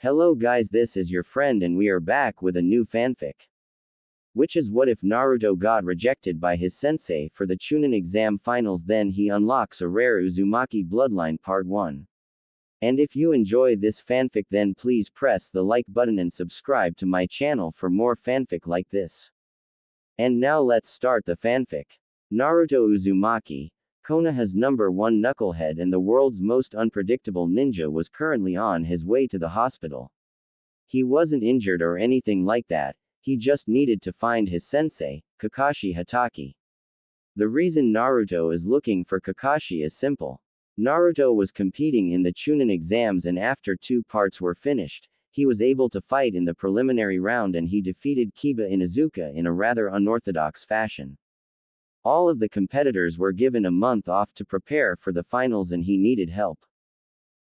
Hello guys, this is your friend and we are back with a new fanfic. Which is what if Naruto got rejected by his sensei for the Chunin exam finals, then he unlocks a rare Uzumaki bloodline part 1. And if you enjoy this fanfic, then please press the like button and subscribe to my channel for more fanfic like this. And now let's start the fanfic. Naruto Uzumaki, Konoha's #1 knucklehead and the world's most unpredictable ninja, was currently on his way to the hospital. He wasn't injured or anything like that, he just needed to find his sensei, Kakashi Hatake. The reason Naruto is looking for Kakashi is simple. Naruto was competing in the Chunin exams, and after 2 parts were finished, he was able to fight in the preliminary round and he defeated Kiba Inuzuka in a rather unorthodox fashion. All of the competitors were given a month off to prepare for the finals and he needed help.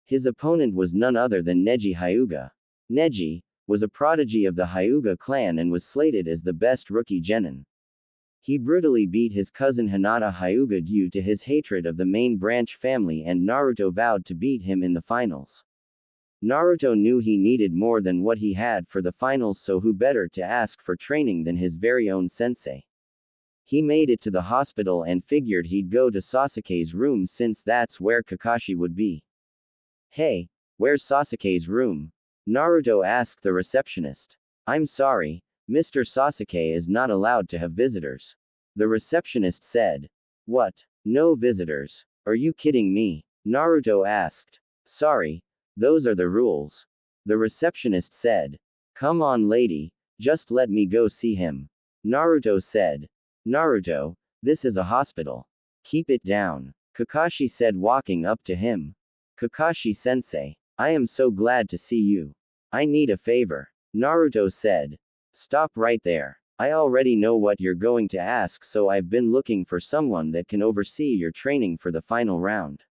His opponent was none other than Neji Hyuga. Neji was a prodigy of the Hyuga clan and was slated as the best rookie genin. He brutally beat his cousin Hinata Hyuga due to his hatred of the main branch family, and Naruto vowed to beat him in the finals. Naruto knew he needed more than what he had for the finals, so who better to ask for training than his very own sensei. He made it to the hospital and figured he'd go to Sasuke's room since that's where Kakashi would be. "Hey, where's Sasuke's room?" Naruto asked the receptionist. "I'm sorry, Mr. Sasuke is not allowed to have visitors," the receptionist said. "What? No visitors? Are you kidding me?" Naruto asked. "Sorry, those are the rules," the receptionist said. "Come on lady, just let me go see him," Naruto said. "Naruto, this is a hospital. Keep it down," Kakashi said, walking up to him. "Kakashi-sensei, I am so glad to see you. I need a favor," Naruto said. "Stop right there. I already know what you're going to ask, so I've been looking for someone that can oversee your training for the final round,"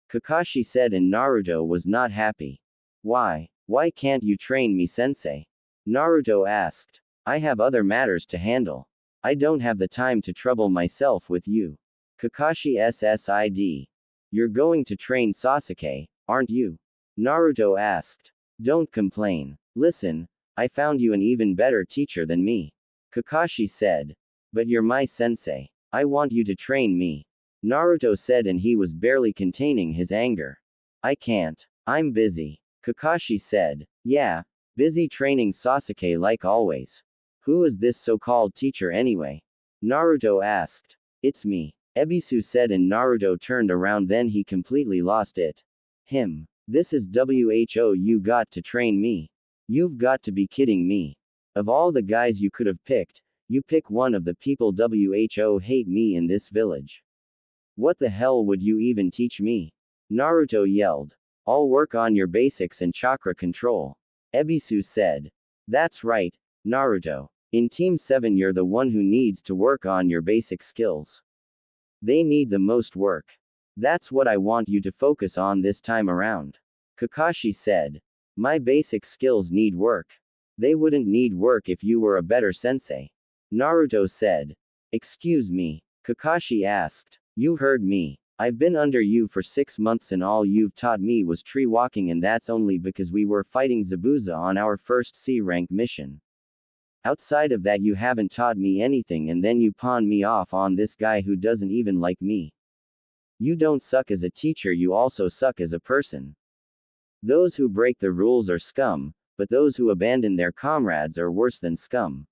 Kakashi said, and Naruto was not happy. Why can't you train me, sensei?" Naruto asked. "I have other matters to handle. I don't have the time to trouble myself with you." Kakashi SSID. "You're going to train Sasuke, aren't you?" Naruto asked. "Don't complain. Listen, I found you an even better teacher than me," Kakashi said. "But you're my sensei. I want you to train me," Naruto said, and he was barely containing his anger. "I can't. I'm busy," Kakashi said. "Yeah, busy training Sasuke like always. Who is this so-called teacher anyway?" Naruto asked. "It's me," Ebisu said, and Naruto turned around, then he completely lost it. "Him. This is who you got to train me? You've got to be kidding me. Of all the guys you could have picked, you pick one of the people who hate me in this village. What the hell would you even teach me?" Naruto yelled. "I'll work on your basics and chakra control," Ebisu said. "That's right, Naruto. In Team 7 you're the one who needs to work on your basic skills. They need the most work. That's what I want you to focus on this time around," Kakashi said. "My basic skills need work. They wouldn't need work if you were a better sensei," Naruto said. "Excuse me?" Kakashi asked. "You heard me. I've been under you for 6 months and all you've taught me was tree walking, and that's only because we were fighting Zabuza on our first C-rank mission. Outside of that you haven't taught me anything, and then you pawn me off on this guy who doesn't even like me. You don't suck as a teacher, you also suck as a person. Those who break the rules are scum, but those who abandon their comrades are worse than scum.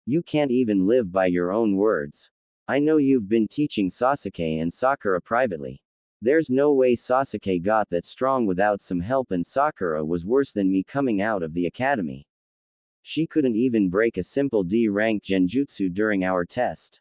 You can't even live by your own words. I know you've been teaching Sasuke and Sakura privately. There's no way Sasuke got that strong without some help, and Sakura was worse than me coming out of the academy. She couldn't even break a simple D-rank genjutsu during our test.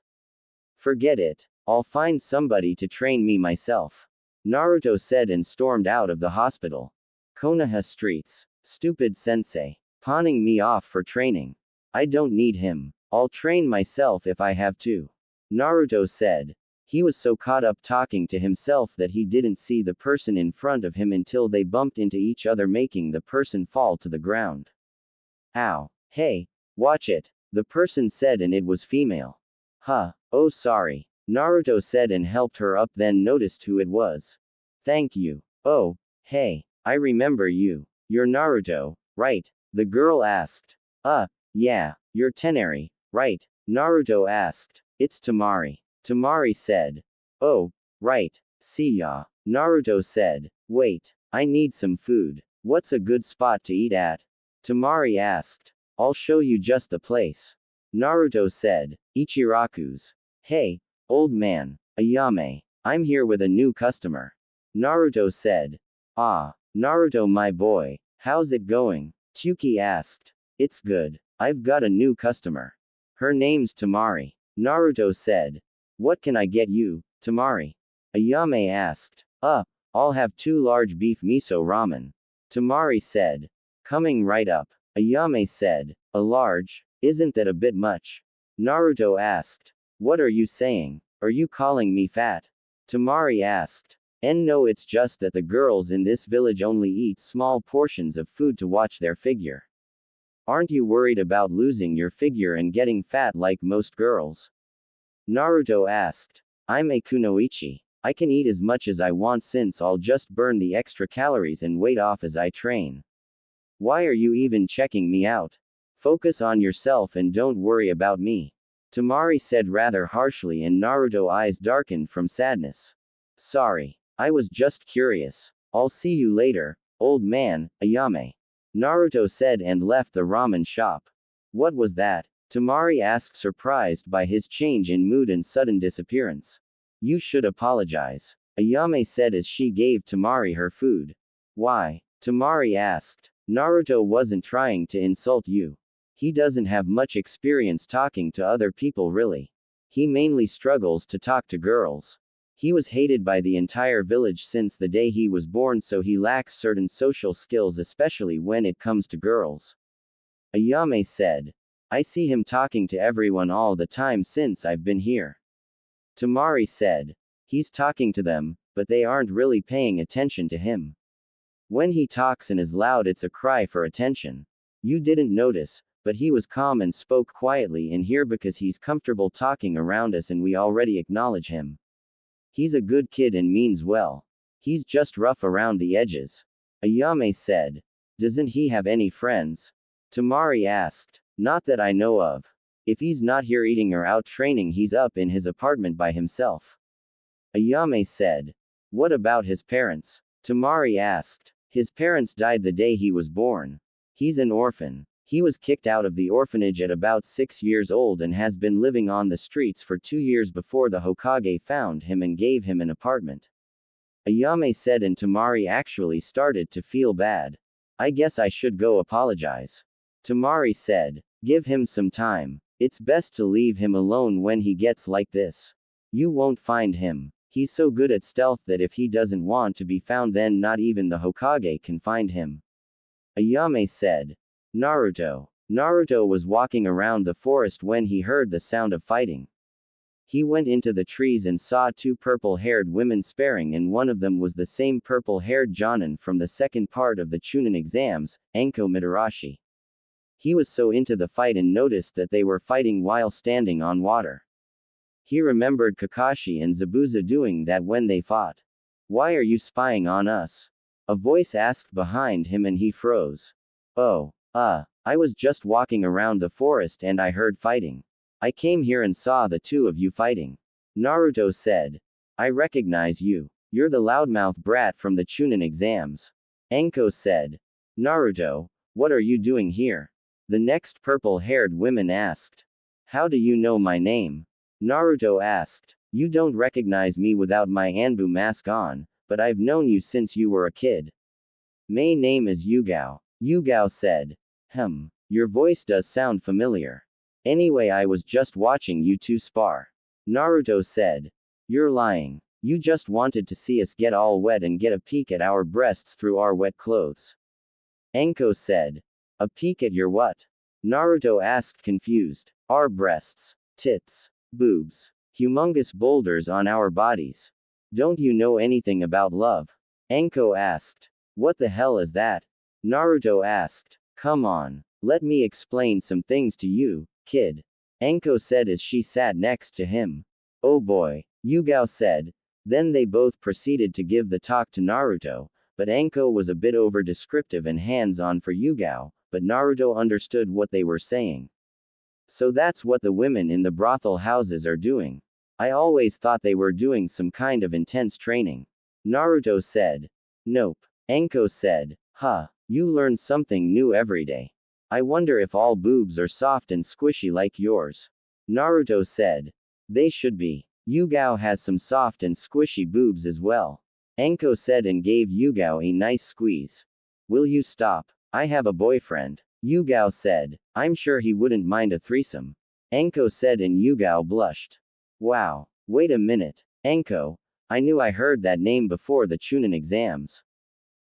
Forget it. I'll find somebody to train me myself," Naruto said, and stormed out of the hospital. Konoha streets. Stupid sensei. Pawning me off for training. I don't need him. I'll train myself if I have to, Naruto said. He was so caught up talking to himself that he didn't see the person in front of him until they bumped into each other, making the person fall to the ground. "Ow. Hey, watch it," the person said, and it was female. "Huh, oh sorry," Naruto said and helped her up, then noticed who it was. "Thank you. Oh, hey, I remember you. You're Naruto, right? The girl asked. Yeah, you're Tenari, right? Naruto asked. It's Tamari. Tamari said. Oh, right. See ya. Naruto said. Wait, I need some food. What's a good spot to eat at? Tamari asked. I'll show you just the place. Naruto said. Ichiraku's. Hey, old man, Ayame. I'm here with a new customer. Naruto said. Ah, Naruto my boy, how's it going? Tsuki asked. It's good. I've got a new customer. Her name's Tamari. Naruto said. What can I get you, Tamari? Ayame asked. I'll have 2 large beef miso ramen. Tamari said. Coming right up. Ayame said. A large? Isn't that a bit much? Naruto asked. What are you saying? Are you calling me fat? Tamari asked. And no, it's just that the girls in this village only eat small portions of food to watch their figure. Aren't you worried about losing your figure and getting fat like most girls? Naruto asked. I'm a kunoichi. I can eat as much as I want since I'll just burn the extra calories and weight off as I train. Why are you even checking me out? Focus on yourself and don't worry about me. Tamari said rather harshly, and Naruto's eyes darkened from sadness. Sorry. I was just curious. I'll see you later, old man, Ayame. Naruto said and left the ramen shop. What was that? Tamari asked, surprised by his change in mood and sudden disappearance. You should apologize. Ayame said as she gave Tamari her food. Why? Tamari asked. Naruto wasn't trying to insult you. He doesn't have much experience talking to other people really. He mainly struggles to talk to girls. He was hated by the entire village since the day he was born, so he lacks certain social skills, especially when it comes to girls. Ayame said. I see him talking to everyone all the time since I've been here. Tamari said. He's talking to them, but they aren't really paying attention to him. When he talks and is loud, it's a cry for attention. You didn't notice, but he was calm and spoke quietly in here because he's comfortable talking around us and we already acknowledge him. He's a good kid and means well. He's just rough around the edges. Ayame said. Doesn't he have any friends? Tamari asked. Not that I know of. If he's not here eating or out training, he's up in his apartment by himself. Ayame said. What about his parents? Tamari asked. His parents died the day he was born. He's an orphan. He was kicked out of the orphanage at about 6 years old and has been living on the streets for 2 years before the Hokage found him and gave him an apartment. Ayame said, and Tamari actually started to feel bad. I guess I should go apologize. Tamari said. Give him some time. It's best to leave him alone when he gets like this. You won't find him. He's so good at stealth that if he doesn't want to be found, then not even the Hokage can find him. Ayame said. Naruto. Naruto was walking around the forest when he heard the sound of fighting. He went into the trees and saw 2 purple-haired women sparring, and one of them was the same purple-haired Jonin from the second part of the Chunin exams, Anko Mitarashi. He was so into the fight and noticed that they were fighting while standing on water. He remembered Kakashi and Zabuza doing that when they fought. Why are you spying on us? A voice asked behind him and he froze. Oh. I was just walking around the forest and I heard fighting. I came here and saw the 2 of you fighting. Naruto said. I recognize you. You're the loudmouth brat from the Chunin exams. Anko said. Naruto, what are you doing here? The next purple-haired woman asked. How do you know my name? Naruto asked. You don't recognize me without my Anbu mask on, but I've known you since you were a kid. My name is Yugao. Yugao said. Your voice does sound familiar. Anyway, I was just watching you 2 spar. Naruto said. You're lying. You just wanted to see us get all wet and get a peek at our breasts through our wet clothes. Anko said. A peek at your what? Naruto asked, confused. Our breasts. Tits. Boobs. Humongous boulders on our bodies. Don't you know anything about love? Anko asked. What the hell is that? Naruto asked. Come on. Let me explain some things to you, kid. Anko said as she sat next to him. Oh boy. Yugao said. Then they both proceeded to give the talk to Naruto, but Anko was a bit over-descriptive and hands-on for Yugao, but Naruto understood what they were saying. So that's what the women in the brothel houses are doing. I always thought they were doing some kind of intense training. Naruto said. Nope. Anko said. Huh, you learn something new every day. I wonder if all boobs are soft and squishy like yours. Naruto said. They should be. Yugao has some soft and squishy boobs as well. Anko said and gave Yugao a nice squeeze. Will you stop? I have a boyfriend. Yugao said. I'm sure he wouldn't mind a threesome. Anko said and Yugao blushed. Wow. Wait a minute. Anko, I knew I heard that name before the Chunin exams.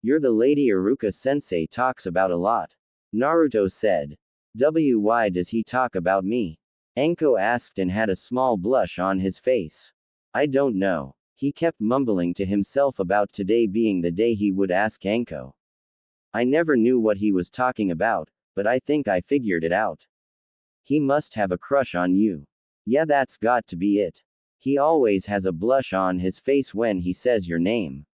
You're the lady Iruka Sensei talks about a lot. Naruto said. Why does he talk about me? Anko asked and had a small blush on his face. I don't know. He kept mumbling to himself about today being the day he would ask Anko. I never knew what he was talking about, but I think I figured it out. He must have a crush on you. Yeah, that's got to be it. He always has a blush on his face when he says your name.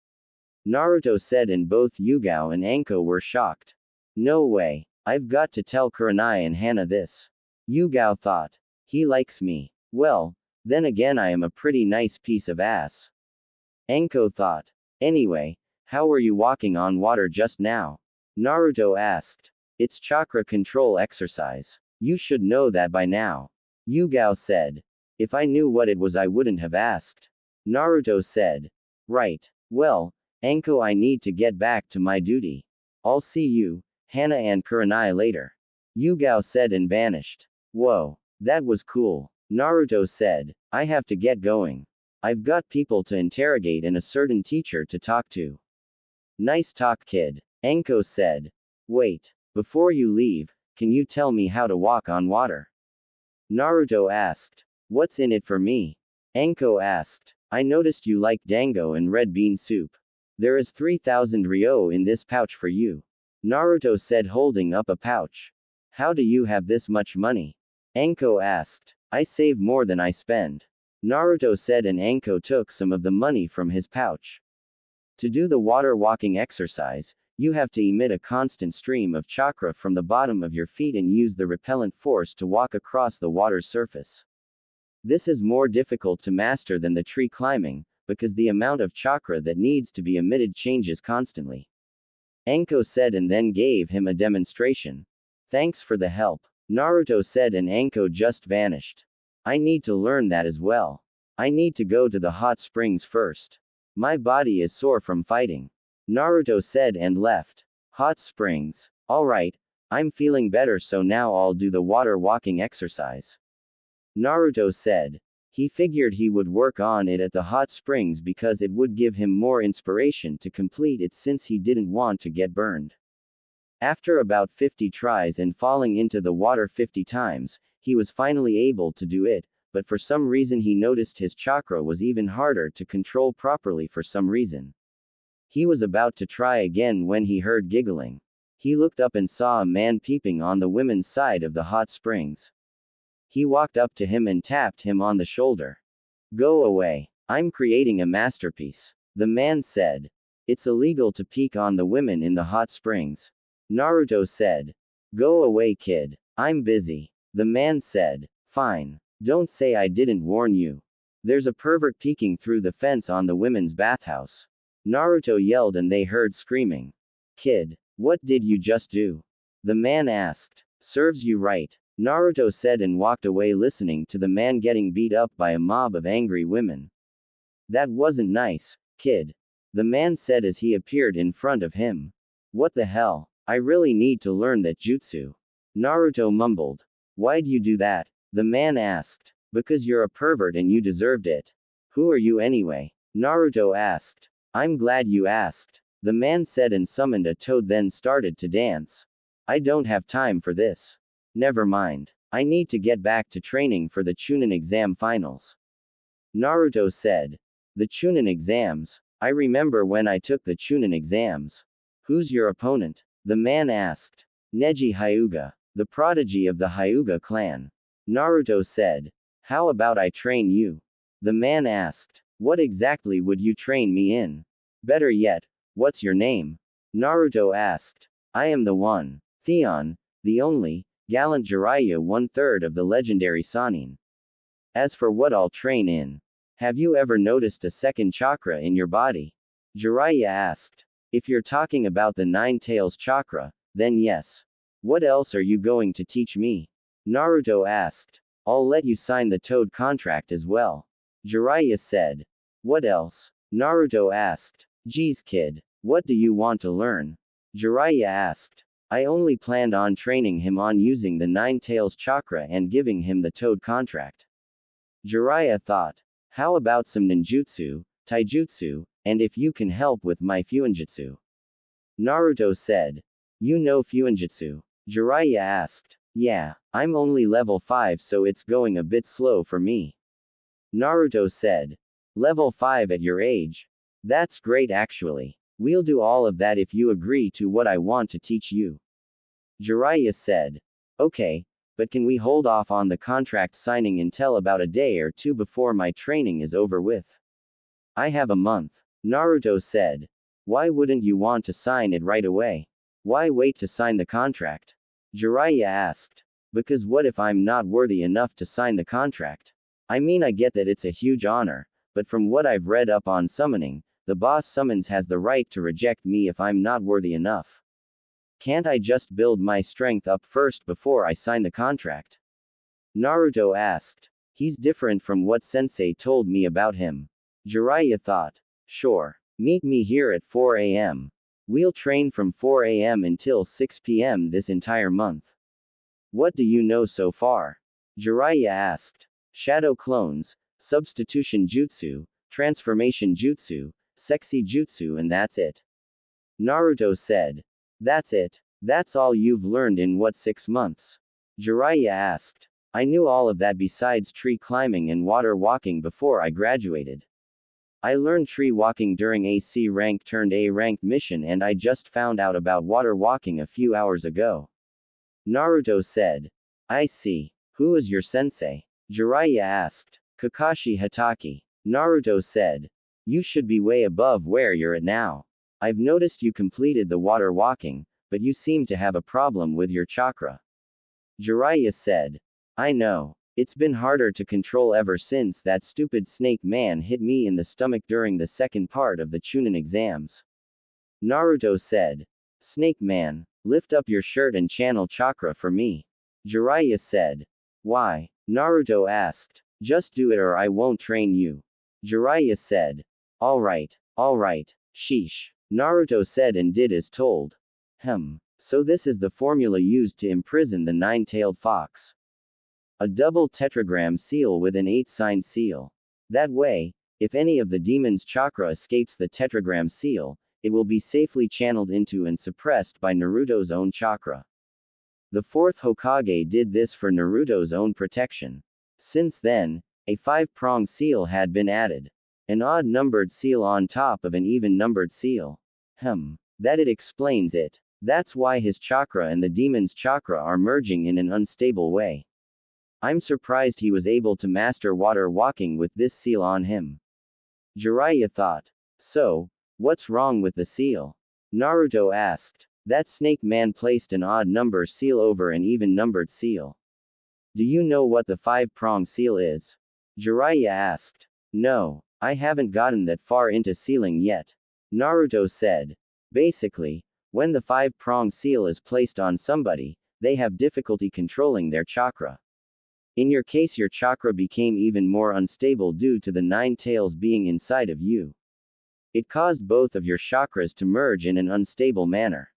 Naruto said and both Yugao and Anko were shocked. No way. I've got to tell Kurenai and Hana this. Yugao thought. He likes me. Well, then again I am a pretty nice piece of ass. Anko thought. Anyway, how were you walking on water just now? Naruto asked. It's chakra control exercise. You should know that by now. Yugao said. If I knew what it was I wouldn't have asked. Naruto said. Right. Well, Anko, I need to get back to my duty. I'll see you, Hana and Kurenai later. Yugao said and vanished. Whoa. That was cool. Naruto said. I have to get going. I've got people to interrogate and a certain teacher to talk to. Nice talk, kid. Anko said. Wait. Before you leave, can you tell me how to walk on water? Naruto asked. What's in it for me? Anko asked. I noticed you like dango and red bean soup. There is 3,000 ryo in this pouch for you. Naruto said holding up a pouch. How do you have this much money? Anko asked. I save more than I spend. Naruto said and Anko took some of the money from his pouch. To do the water walking exercise, you have to emit a constant stream of chakra from the bottom of your feet and use the repellent force to walk across the water's surface. This is more difficult to master than the tree climbing, because the amount of chakra that needs to be emitted changes constantly. Anko said and then gave him a demonstration. Thanks for the help. Naruto said and Anko just vanished. I need to learn that as well. I need to go to the hot springs first. My body is sore from fighting. Naruto said and left. Hot springs. Alright, I'm feeling better, so now I'll do the water walking exercise. Naruto said. He figured he would work on it at the hot springs because it would give him more inspiration to complete it since he didn't want to get burned. After about 50 tries and falling into the water 50 times, he was finally able to do it, but for some reason he noticed his chakra was even harder to control properly for some reason. He was about to try again when he heard giggling. He looked up and saw a man peeping on the women's side of the hot springs. He walked up to him and tapped him on the shoulder. Go away. I'm creating a masterpiece. The man said. It's illegal to peek on the women in the hot springs. Naruto said. Go away, kid. I'm busy. The man said. Fine. Don't say I didn't warn you. There's a pervert peeking through the fence on the women's bathhouse. Naruto yelled and they heard screaming. Kid, what did you just do? The man asked. Serves you right. Naruto said and walked away listening to the man getting beat up by a mob of angry women. That wasn't nice, kid. The man said as he appeared in front of him. What the hell? I really need to learn that jutsu. Naruto mumbled. Why'd you do that? The man asked. Because you're a pervert and you deserved it. Who are you anyway? Naruto asked. I'm glad you asked. The man said and summoned a toad then started to dance. I don't have time for this. Never mind. I need to get back to training for the Chunin exam finals. Naruto said. The Chunin exams? I remember when I took the Chunin exams. Who's your opponent? The man asked. Neji Hyuga, the prodigy of the Hyuga clan. Naruto said. How about I train you? The man asked. What exactly would you train me in? Better yet, What's your name? Naruto asked. I am the one. Theon, the only, gallant Jiraiya, 1/3 of the legendary Sannin. As for what I'll train in. Have you ever noticed a second chakra in your body? Jiraiya asked. If you're talking about the Nine Tails chakra, then yes. What else are you going to teach me? Naruto asked. I'll let you sign the Toad contract as well. Jiraiya said. What else? Naruto asked. Geez kid, what do you want to learn? Jiraiya asked. I only planned on training him on using the Nine Tails chakra and giving him the Toad contract. Jiraiya thought. How about some ninjutsu, taijutsu, and if you can help with my fuinjutsu? Naruto said. You know fuinjutsu? Jiraiya asked. Yeah, I'm only level 5 so it's going a bit slow for me. Naruto said. Level 5 at your age? That's great actually. We'll do all of that if you agree to what I want to teach you. Jiraiya said. Okay, but can we hold off on the contract signing until about a day or two before my training is over with? I have a month. Naruto said. Why wouldn't you want to sign it right away? Why wait to sign the contract? Jiraiya asked. Because what if I'm not worthy enough to sign the contract? I mean, I get that it's a huge honor, but from what I've read up on summoning, the boss summons has the right to reject me if I'm not worthy enough. Can't I just build my strength up first before I sign the contract? Naruto asked. He's different from what Sensei told me about him. Jiraiya thought. Sure. Meet me here at 4 a.m. We'll train from 4 a.m. until 6 p.m. this entire month. What do you know so far? Jiraiya asked. Shadow clones, substitution jutsu, transformation jutsu, sexy jutsu, and that's it. Naruto said. That's it? That's all you've learned in what, 6 months? Jiraiya asked. I knew all of that besides tree climbing and water walking before I graduated. I learned tree walking during a C rank turned A rank mission and I just found out about water walking a few hours ago. Naruto said. I see. Who is your sensei? Jiraiya asked. Kakashi Hatake. Naruto said. You should be way above where you're at now. I've noticed you completed the water walking, but you seem to have a problem with your chakra. Jiraiya said. I know. It's been harder to control ever since that stupid snake man hit me in the stomach during the second part of the Chunin exams. Naruto said. Snake man, lift up your shirt and channel chakra for me. Jiraiya said. Why? Naruto asked. Just do it or I won't train you. Jiraiya said. Alright, sheesh. Naruto said and did as told. So this is the formula used to imprison the nine-tailed fox. A double tetragram seal with an 8-sign seal. That way, if any of the demon's chakra escapes the tetragram seal, it will be safely channeled into and suppressed by Naruto's own chakra. The 4th Hokage did this for Naruto's own protection. Since then, a 5-pronged seal had been added. An odd-numbered seal on top of an even-numbered seal. That it explains it. That's why his chakra and the demon's chakra are merging in an unstable way. I'm surprised he was able to master water walking with this seal on him. Jiraiya thought. So, what's wrong with the seal? Naruto asked. That snake man placed an odd number seal over an even-numbered seal. Do you know what the 5-pronged seal is? Jiraiya asked. No, I haven't gotten that far into sealing yet. Naruto said. Basically, when the 5-pronged seal is placed on somebody, they have difficulty controlling their chakra. In your case, your chakra became even more unstable due to the 9 tails being inside of you. It caused both of your chakras to merge in an unstable manner.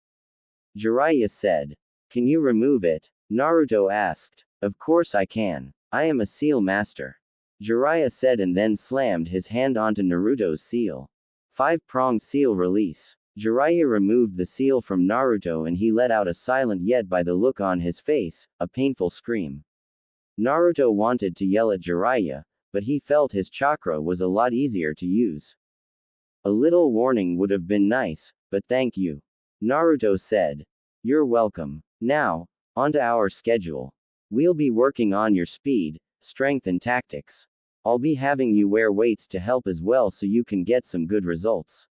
Jiraiya said. Can you remove it? Naruto asked. Of course I can. I am a seal master. Jiraiya said and then slammed his hand onto Naruto's seal. 5-pronged seal release. Jiraiya removed the seal from Naruto and he let out a silent yet by the look on his face, a painful scream. Naruto wanted to yell at Jiraiya, but he felt his chakra was a lot easier to use. A little warning would have been nice, but thank you. Naruto said. You're welcome. Now, onto our schedule. We'll be working on your speed, strength and tactics. I'll be having you wear weights to help as well so you can get some good results.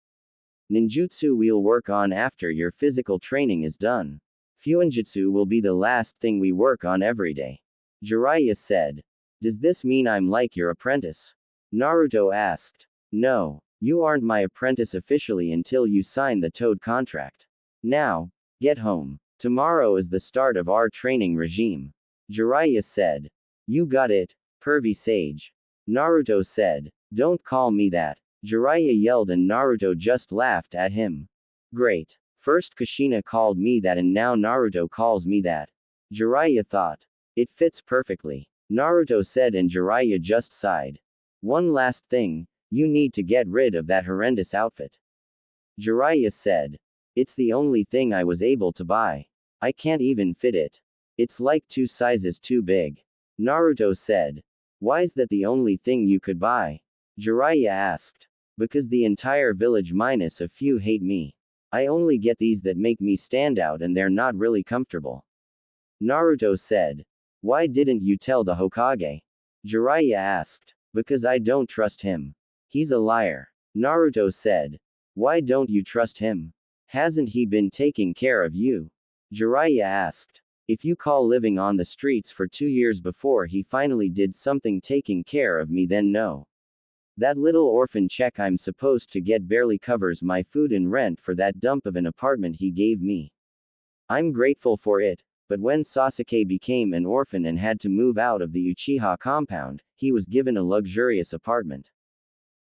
Ninjutsu we'll work on after your physical training is done. Fuinjutsu will be the last thing we work on every day. Jiraiya said. Does this mean I'm like your apprentice? Naruto asked. No, you aren't my apprentice officially until you sign the Toad contract. Now, get home. Tomorrow is the start of our training regime. Jiraiya said. You got it, pervy sage. Naruto said. Don't call me that. Jiraiya yelled and Naruto just laughed at him. Great. First Kushina called me that and now Naruto calls me that. Jiraiya thought. It fits perfectly. Naruto said and Jiraiya just sighed. One last thing, you need to get rid of that horrendous outfit. Jiraiya said. It's the only thing I was able to buy. I can't even fit it. It's like 2 sizes too big. Naruto said. Why's that the only thing you could buy? Jiraiya asked. Because the entire village minus a few hate me. I only get these that make me stand out and they're not really comfortable. Naruto said. Why didn't you tell the Hokage? Jiraiya asked. Because I don't trust him. He's a liar. Naruto said. Why don't you trust him? Hasn't he been taking care of you? Jiraiya asked. If you call living on the streets for 2 years before he finally did something taking care of me, then no. That little orphan check I'm supposed to get barely covers my food and rent for that dump of an apartment he gave me. I'm grateful for it, but when Sasuke became an orphan and had to move out of the Uchiha compound, he was given a luxurious apartment.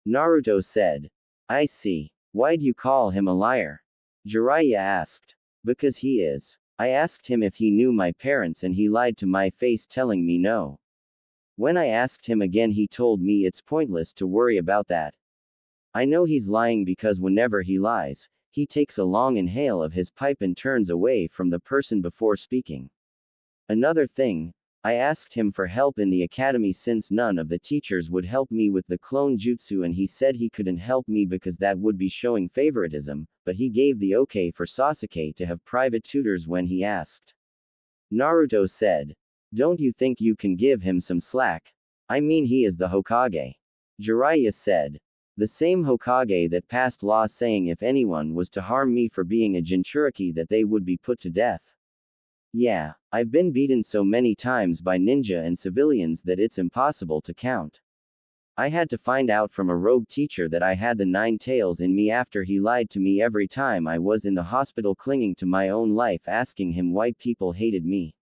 Naruto said. I see. Why'd you call him a liar? Jiraiya asked. Because he is. I asked him if he knew my parents and he lied to my face telling me no. When I asked him again he told me it's pointless to worry about that. I know he's lying because whenever he lies, he takes a long inhale of his pipe and turns away from the person before speaking. Another thing, I asked him for help in the academy since none of the teachers would help me with the clone jutsu and he said he couldn't help me because that would be showing favoritism, but he gave the okay for Sasuke to have private tutors when he asked. Naruto said. Don't you think you can give him some slack? I mean he is the Hokage. Jiraiya said. The same Hokage that passed law saying if anyone was to harm me for being a Jinchuriki that they would be put to death. Yeah, I've been beaten so many times by ninja and civilians that it's impossible to count. I had to find out from a rogue teacher that I had the 9 tails in me after he lied to me every time I was in the hospital clinging to my own life asking him why people hated me.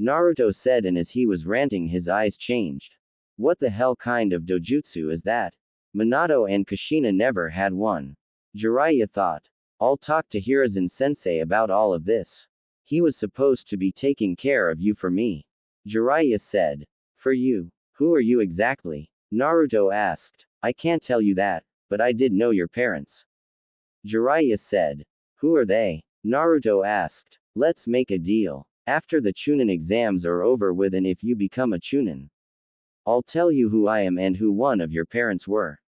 Naruto said and as he was ranting his eyes changed. What the hell kind of dojutsu is that? Minato and Kushina never had one. Jiraiya thought. I'll talk to Hiruzen Sensei about all of this. He was supposed to be taking care of you for me. Jiraiya said. For you? Who are you exactly? Naruto asked. I can't tell you that, but I did know your parents. Jiraiya said. Who are they? Naruto asked. Let's make a deal. After the Chunin exams are over with and if you become a Chunin, I'll tell you who I am and who one of your parents were.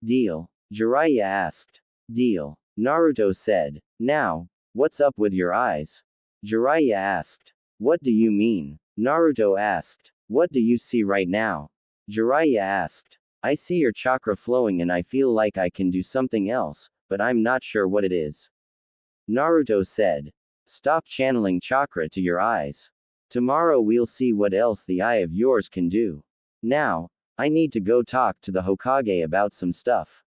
Deal? Jiraiya asked. Deal. Naruto said. Now, what's up with your eyes? Jiraiya asked. What do you mean? Naruto asked. What do you see right now? Jiraiya asked. I see your chakra flowing and I feel like I can do something else, but I'm not sure what it is. Naruto said. Stop channeling chakra to your eyes. Tomorrow we'll see what else the eye of yours can do. Now, I need to go talk to the Hokage about some stuff.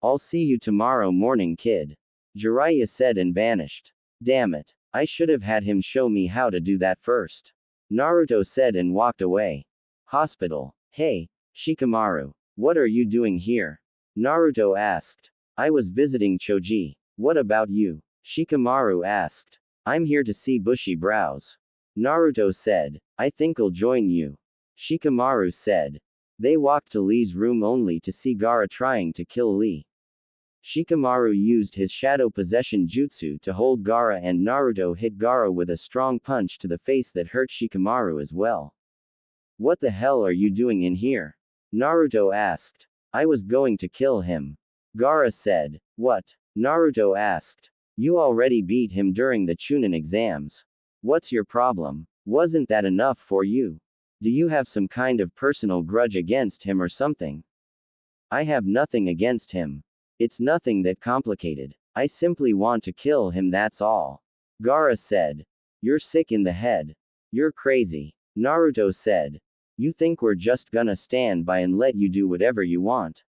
I'll see you tomorrow morning, kid. Jiraiya said and vanished. Damn it. I should have had him show me how to do that first. Naruto said and walked away. Hospital. Hey, Shikamaru. What are you doing here? Naruto asked. I was visiting Choji. What about you? Shikamaru asked. I'm here to see bushy brows. Naruto said. I think I'll join you. Shikamaru said. They walked to Lee's room only to see Gaara trying to kill Lee. Shikamaru used his shadow possession jutsu to hold Gaara and Naruto hit Gaara with a strong punch to the face that hurt Shikamaru as well. What the hell are you doing in here? Naruto asked. I was going to kill him. Gaara said. What? Naruto asked. You already beat him during the Chunin exams. What's your problem? Wasn't that enough for you? Do you have some kind of personal grudge against him or something? I have nothing against him. It's nothing that complicated. I simply want to kill him, that's all. Gaara said. You're sick in the head. You're crazy. Naruto said. You think we're just gonna stand by and let you do whatever you want?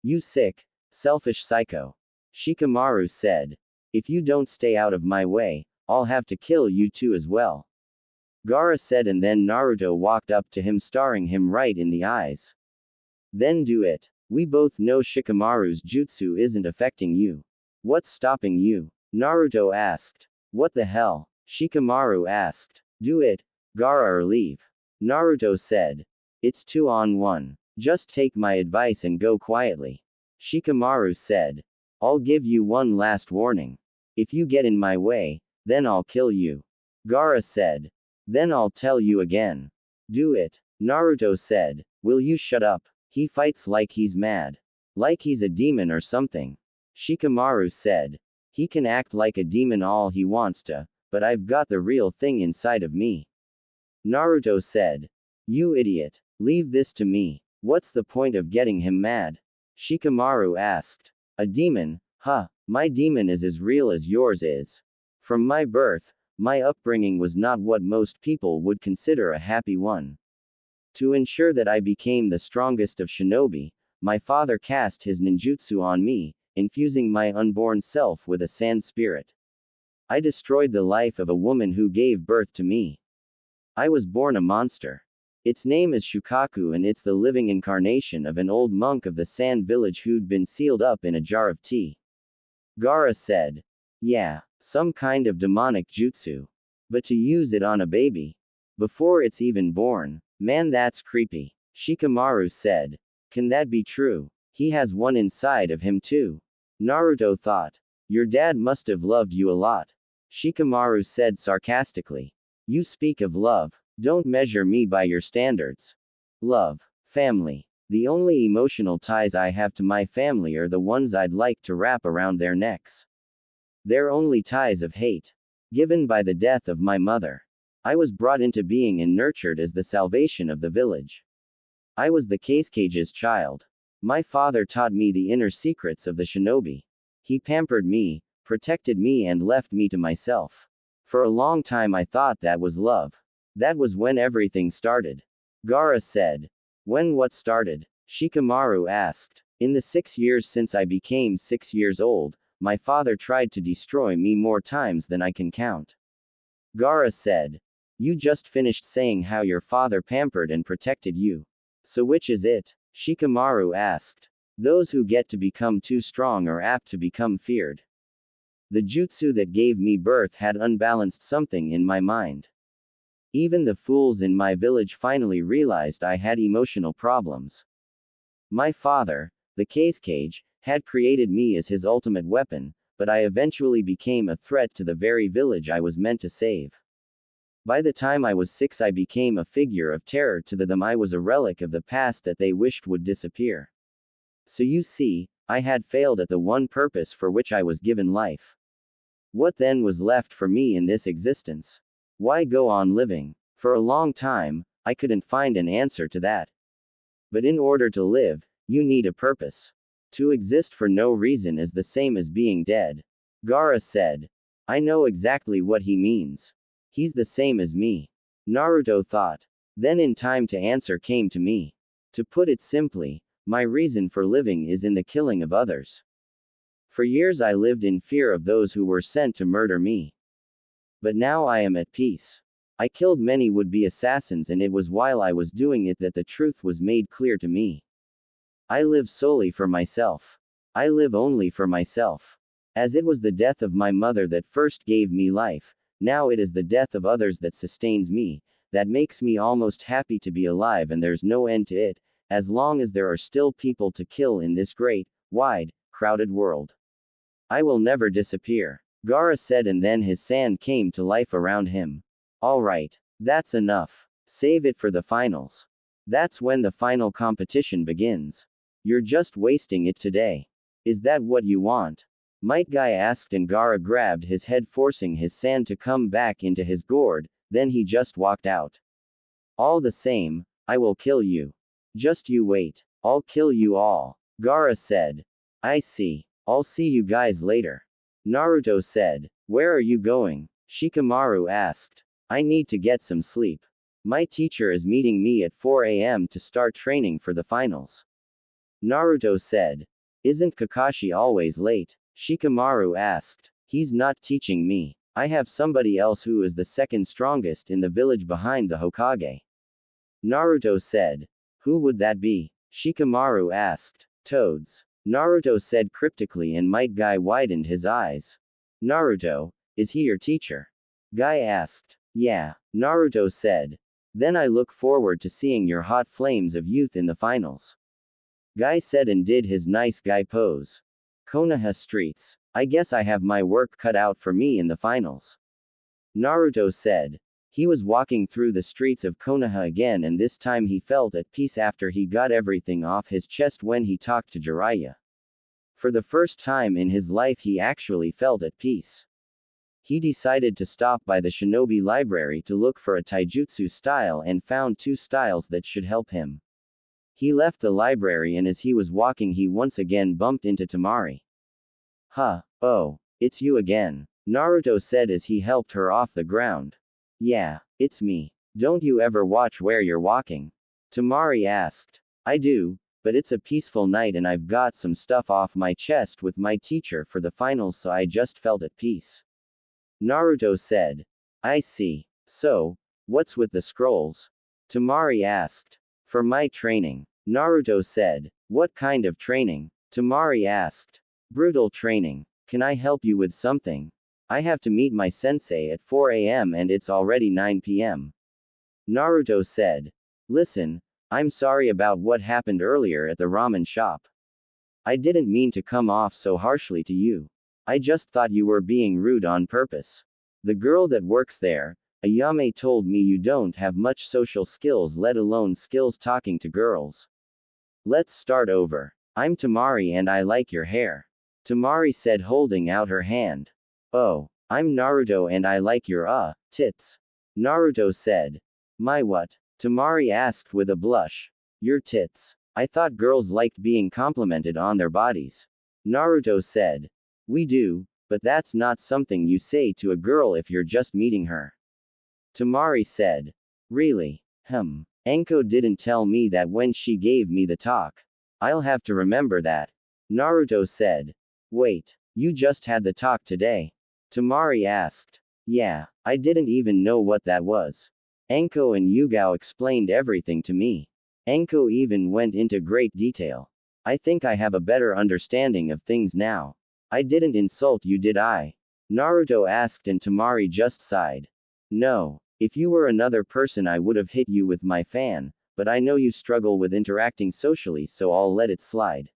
You sick, selfish psycho. Shikamaru said. If you don't stay out of my way, I'll have to kill you too as well. Gaara said, and then Naruto walked up to him, staring him right in the eyes. Then do it. We both know Shikamaru's jutsu isn't affecting you. What's stopping you? Naruto asked. What the hell? Shikamaru asked. Do it, Gaara, or leave. Naruto said. It's 2-on-1. Just take my advice and go quietly. Shikamaru said. I'll give you one last warning. If you get in my way, then I'll kill you. Gaara said. Then I'll tell you again. Do it. Naruto said. Will you shut up? He fights like he's mad. Like he's a demon or something. Shikamaru said. He can act like a demon all he wants to, but I've got the real thing inside of me. Naruto said. You idiot. Leave this to me. What's the point of getting him mad? Shikamaru asked. A demon? Huh, my demon is as real as yours is. From my birth, my upbringing was not what most people would consider a happy one. To ensure that I became the strongest of shinobi, my father cast his ninjutsu on me, infusing my unborn self with a sand spirit. I destroyed the life of a woman who gave birth to me. I was born a monster. Its name is Shukaku, and it's the living incarnation of an old monk of the sand village who'd been sealed up in a jar of tea. Gaara said. Yeah, some kind of demonic jutsu. But to use it on a baby? Before it's even born? Man, that's creepy. Shikamaru said. Can that be true? He has one inside of him too. Naruto thought. Your dad must have loved you a lot. Shikamaru said sarcastically. You speak of love. Don't measure me by your standards. Love. Family. The only emotional ties I have to my family are the ones I'd like to wrap around their necks. They're only ties of hate. Given by the death of my mother. I was brought into being and nurtured as the salvation of the village. I was the Kage's child. My father taught me the inner secrets of the shinobi. He pampered me, protected me, and left me to myself. For a long time I thought that was love. That was when everything started. Gaara said. When what started? Shikamaru asked. In the 6 years since I became 6 years old, my father tried to destroy me more times than I can count. Gaara said. You just finished saying how your father pampered and protected you. So which is it? Shikamaru asked. Those who get to become too strong are apt to become feared. The jutsu that gave me birth had unbalanced something in my mind. Even the fools in my village finally realized I had emotional problems. My father, the Kage, had created me as his ultimate weapon, but I eventually became a threat to the very village I was meant to save. By the time I was 6, I became a figure of terror to them. I was a relic of the past that they wished would disappear. So you see, I had failed at the one purpose for which I was given life. What then was left for me in this existence? Why go on living? For a long time, I couldn't find an answer to that. But in order to live, you need a purpose. To exist for no reason is the same as being dead. Gaara said. I know exactly what he means. He's the same as me. Naruto thought. Then in time to answer came to me. To put it simply, my reason for living is in the killing of others. For years I lived in fear of those who were sent to murder me. But now I am at peace. I killed many would-be assassins, and it was while I was doing it that the truth was made clear to me. I live solely for myself. I live only for myself. As it was the death of my mother that first gave me life, now it is the death of others that sustains me, that makes me almost happy to be alive, and there's no end to it, as long as there are still people to kill in this great, wide, crowded world. I will never disappear. Gaara said, and then his sand came to life around him. Alright. That's enough. Save it for the finals. That's when the final competition begins. You're just wasting it today. Is that what you want? Might Guy asked, and Gaara grabbed his head, forcing his sand to come back into his gourd, then he just walked out. All the same, I will kill you. Just you wait. I'll kill you all. Gaara said. I see. I'll see you guys later. Naruto said. Where are you going? Shikamaru asked. I need to get some sleep. My teacher is meeting me at 4 a.m. to start training for the finals. Naruto said. Isn't Kakashi always late? Shikamaru asked. He's not teaching me. I have somebody else who is the second strongest in the village behind the Hokage. Naruto said. Who would that be? Shikamaru asked. Toads. Naruto said cryptically, and Might Guy widened his eyes. Naruto, is he your teacher? Guy asked. Yeah, Naruto said. Then I look forward to seeing your hot flames of youth in the finals. Guy said and did his nice guy pose. Konoha streets. I guess I have my work cut out for me in the finals. Naruto said. He was walking through the streets of Konoha again, and this time he felt at peace after he got everything off his chest when he talked to Jiraiya. For the first time in his life he actually felt at peace. He decided to stop by the shinobi library to look for a taijutsu style and found 2 styles that should help him. He left the library, and as he was walking he once again bumped into Temari. Huh, oh, it's you again, Naruto said as he helped her off the ground. Yeah, it's me. Don't you ever watch where you're walking? Temari asked. I do, but it's a peaceful night and I've got some stuff off my chest with my teacher for the finals, so I just felt at peace. Naruto said. I see. So, what's with the scrolls? Temari asked. For my training. Naruto said. What kind of training? Temari asked. Brutal training. Can I help you with something? I have to meet my sensei at 4 a.m. and it's already 9 p.m. Naruto said. Listen, I'm sorry about what happened earlier at the ramen shop. I didn't mean to come off so harshly to you. I just thought you were being rude on purpose. The girl that works there, Ayame, told me you don't have much social skills, let alone skills talking to girls. Let's start over. I'm Temari and I like your hair. Temari said, holding out her hand. Oh, I'm Naruto and I like your, tits. Naruto said. My what? Temari asked with a blush. Your tits. I thought girls liked being complimented on their bodies. Naruto said. We do, but that's not something you say to a girl if you're just meeting her. Temari said. Really? Enko didn't tell me that when she gave me the talk. I'll have to remember that. Naruto said. Wait, you just had the talk today? Temari asked. Yeah, I didn't even know what that was. Enko and Yugao explained everything to me. Enko even went into great detail. I think I have a better understanding of things now. I didn't insult you, did I? Naruto asked and Temari just sighed. No, if you were another person I would have hit you with my fan, but I know you struggle with interacting socially, so I'll let it slide.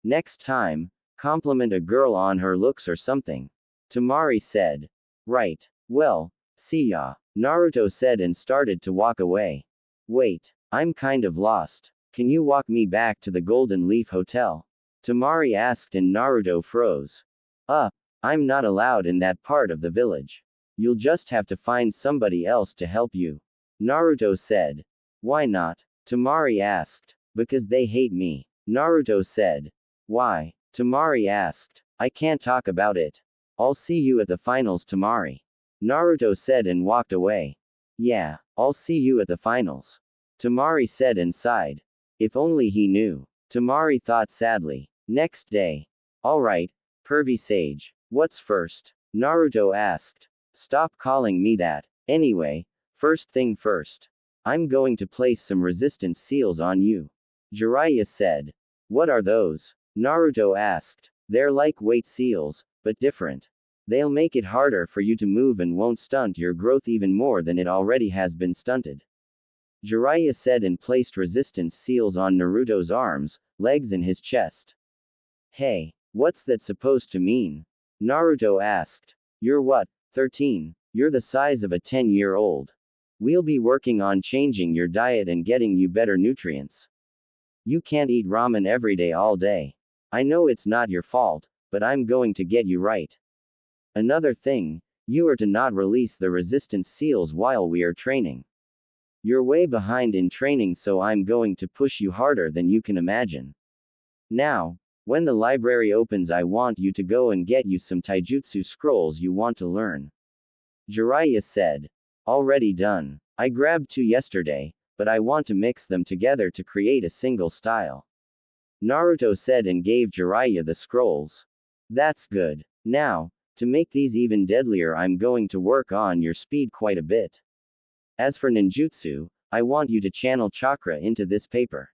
Next time, compliment a girl on her looks or something. Temari said. Right. Well, see ya, Naruto said and started to walk away. Wait, I'm kind of lost. Can you walk me back to the Golden Leaf Hotel? Temari asked and Naruto froze. I'm not allowed in that part of the village. You'll just have to find somebody else to help you. Naruto said. Why not? Temari asked. Because they hate me. Naruto said. Why? Temari asked. I can't talk about it. I'll see you at the finals, Temari. Naruto said and walked away. Yeah, I'll see you at the finals. Temari said and sighed. If only he knew. Temari thought sadly. Next day. Alright, pervy sage. What's first? Naruto asked. Stop calling me that. Anyway, first thing first. I'm going to place some resistance seals on you. Jiraiya said. What are those? Naruto asked. They're like weight seals, but different. They'll make it harder for you to move and won't stunt your growth even more than it already has been stunted. Jiraiya said and placed resistance seals on Naruto's arms, legs and his chest. Hey, what's that supposed to mean? Naruto asked. You're what, 13? You're the size of a 10-year-old. We'll be working on changing your diet and getting you better nutrients. You can't eat ramen every day all day. I know it's not your fault, but I'm going to get you right. Another thing, you are to not release the resistance seals while we are training. You're way behind in training, so I'm going to push you harder than you can imagine. Now, When the library opens, I want you to go and get you some taijutsu scrolls you want to learn. Jiraiya said. Already done. I grabbed 2 yesterday, but I want to mix them together to create a single style. Naruto said and gave Jiraiya the scrolls. That's good. Now, to make these even deadlier, I'm going to work on your speed quite a bit. As for ninjutsu, I want you to channel chakra into this paper.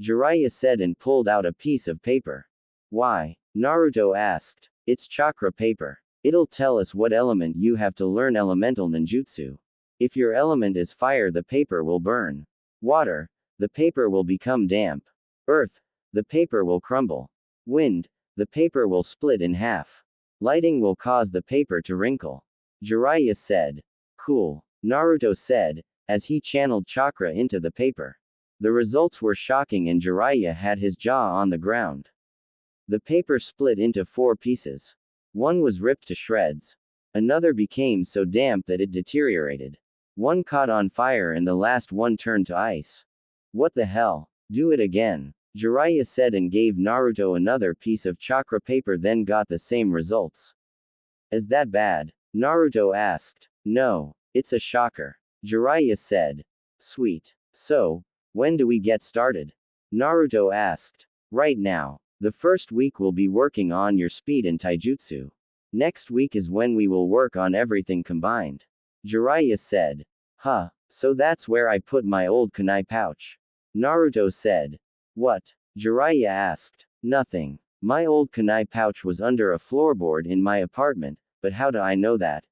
Jiraiya said and pulled out a piece of paper. Why? Naruto asked. It's chakra paper. It'll tell us what element you have to learn elemental ninjutsu. If your element is fire, the paper will burn. Water, the paper will become damp. Earth, the paper will crumble. Wind, the paper will split in half. Lighting will cause the paper to wrinkle. Jiraiya said. Cool. Naruto said, as he channeled chakra into the paper. The results were shocking and Jiraiya had his jaw on the ground. The paper split into 4 pieces. One was ripped to shreds. Another became so damp that it deteriorated. One caught on fire and the last one turned to ice. What the hell? Do it again. Jiraiya said and gave Naruto another piece of chakra paper, then got the same results. Is that bad? Naruto asked. No, it's a shocker. Jiraiya said. Sweet. So, when do we get started? Naruto asked. Right now. The first week we'll be working on your speed and taijutsu. Next week is when we will work on everything combined. Jiraiya said. Huh, so that's where I put my old kunai pouch. Naruto said. What? Jiraiya asked. Nothing. My old kunai pouch was under a floorboard in my apartment, but how do I know that?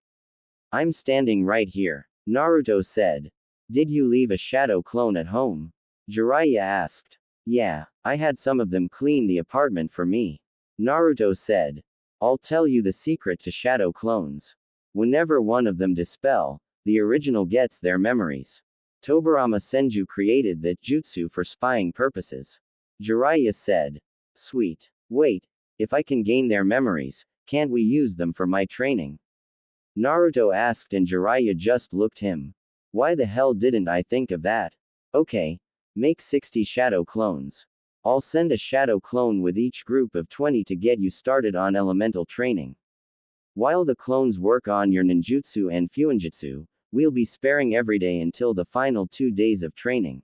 I'm standing right here. Naruto said. Did you leave a shadow clone at home? Jiraiya asked. Yeah, I had some of them clean the apartment for me. Naruto said. I'll tell you the secret to shadow clones. Whenever one of them dispel, the original gets their memories. Tobirama Senju created that jutsu for spying purposes. Jiraiya said. Sweet. Wait, if I can gain their memories, can't we use them for my training? Naruto asked and Jiraiya just looked him. Why the hell didn't I think of that? Okay. Make 60 shadow clones. I'll send a shadow clone with each group of 20 to get you started on elemental training. While the clones work on your ninjutsu and fuinjutsu, we'll be sparing every day until the final 2 days of training.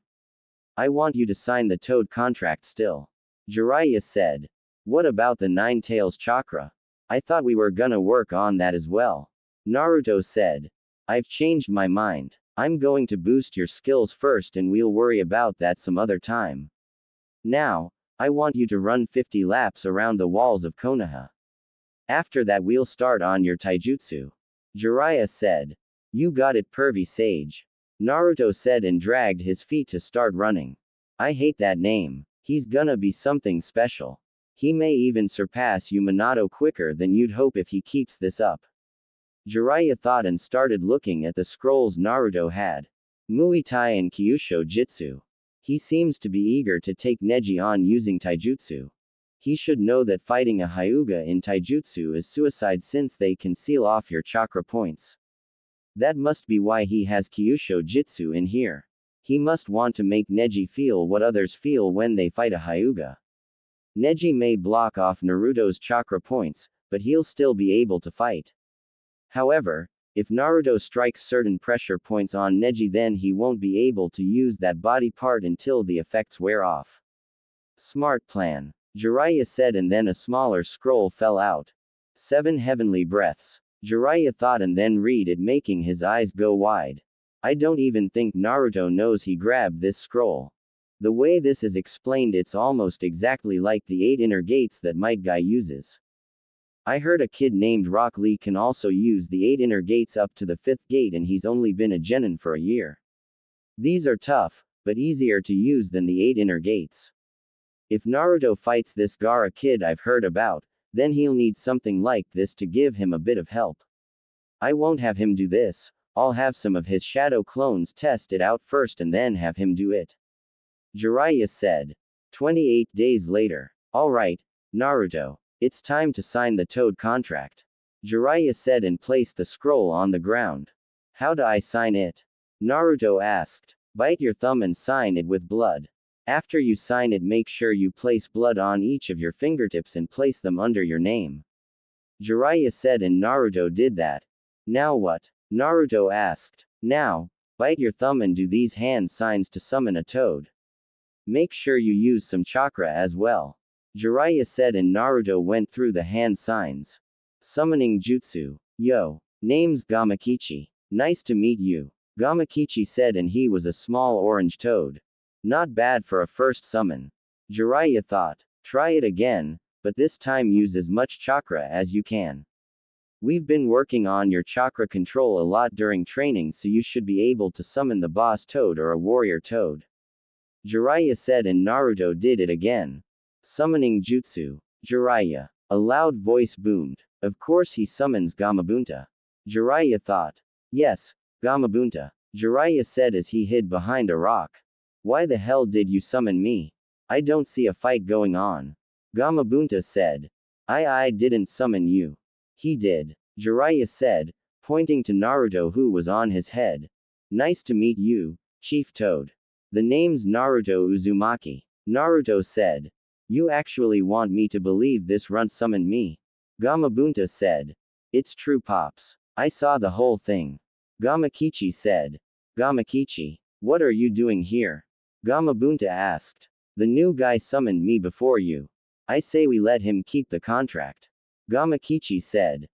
I want you to sign the Toad contract still. Jiraiya said. What about the 9 tails chakra? I thought we were gonna work on that as well. Naruto said. I've changed my mind. I'm going to boost your skills first and we'll worry about that some other time. Now, I want you to run 50 laps around the walls of Konoha. After that we'll start on your taijutsu. Jiraiya said. You got it, pervy sage. Naruto said and dragged his feet to start running. I hate that name. He's gonna be something special. He may even surpass Minato quicker than you'd hope if he keeps this up. Jiraiya thought and started looking at the scrolls Naruto had. Muay Thai and Kyusho Jitsu. He seems to be eager to take Neji on using taijutsu. He should know that fighting a Hyuga in taijutsu is suicide since they can seal off your chakra points. That must be why he has Kyusho Jitsu in here. He must want to make Neji feel what others feel when they fight a Hyuga. Neji may block off Naruto's chakra points, but he'll still be able to fight. However, if Naruto strikes certain pressure points on Neji, then he won't be able to use that body part until the effects wear off. Smart plan. Jiraiya said and then a smaller scroll fell out. 7 heavenly breaths. Jiraiya thought and then read it, making his eyes go wide. I don't even think Naruto knows he grabbed this scroll. The way this is explained, it's almost exactly like the 8 inner gates that Might Guy uses. I heard a kid named Rock Lee can also use the 8 inner gates up to the 5th gate and he's only been a genin for a year. These are tough, but easier to use than the 8 inner gates. If Naruto fights this Gaara kid I've heard about, then he'll need something like this to give him a bit of help. I won't have him do this, I'll have some of his shadow clones test it out first and then have him do it. Jiraiya said. 28 days later. Alright, Naruto. It's time to sign the Toad contract. Jiraiya said and placed the scroll on the ground. How do I sign it? Naruto asked. Bite your thumb and sign it with blood. After you sign it, make sure you place blood on each of your fingertips and place them under your name. Jiraiya said, and Naruto did that. Now what? Naruto asked. Now, bite your thumb and do these hand signs to summon a toad. Make sure you use some chakra as well. Jiraiya said, and Naruto went through the hand signs. Summoning jutsu. Yo. Name's Gamakichi. Nice to meet you. Gamakichi said, and he was a small orange toad. Not bad for a first summon. Jiraiya thought. Try it again, but this time use as much chakra as you can. We've been working on your chakra control a lot during training, so you should be able to summon the boss toad or a warrior toad. Jiraiya said, and Naruto did it again. Summoning jutsu. Jiraiya. A loud voice boomed. Of course he summons Gamabunta. Jiraiya thought. Yes, Gamabunta. Jiraiya said as he hid behind a rock. Why the hell did you summon me? I don't see a fight going on. Gamabunta said. I didn't summon you. He did. Jiraiya said, pointing to Naruto who was on his head. Nice to meet you, Chief Toad. The name's Naruto Uzumaki. Naruto said. You actually want me to believe this runt summoned me? Gamabunta said. It's true, Pops. I saw the whole thing. Gamakichi said. Gamakichi, what are you doing here? Gamabunta asked. The new guy summoned me before you. I say we let him keep the contract. Gamakichi said.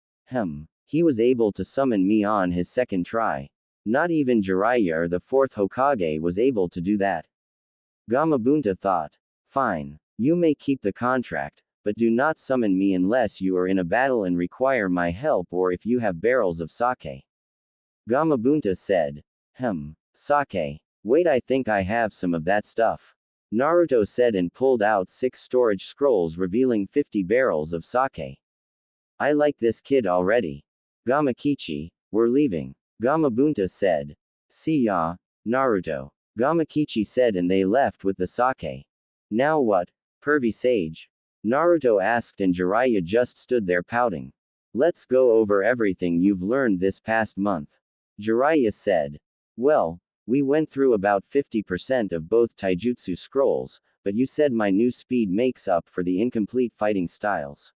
He was able to summon me on his second try. Not even Jiraiya or the fourth Hokage was able to do that. Gamabunta thought. Fine. You may keep the contract, but do not summon me unless you are in a battle and require my help or if you have barrels of sake. Gamabunta said. Sake. Wait, I think I have some of that stuff. Naruto said and pulled out 6 storage scrolls revealing 50 barrels of sake. I like this kid already. Gamakichi, we're leaving. Gamabunta said. See ya, Naruto. Gamakichi said, and they left with the sake. Now what, pervy sage? Naruto asked, and Jiraiya just stood there pouting. Let's go over everything you've learned this past month. Jiraiya said. Well, we went through about 50% of both taijutsu scrolls, but you said my new speed makes up for the incomplete fighting styles.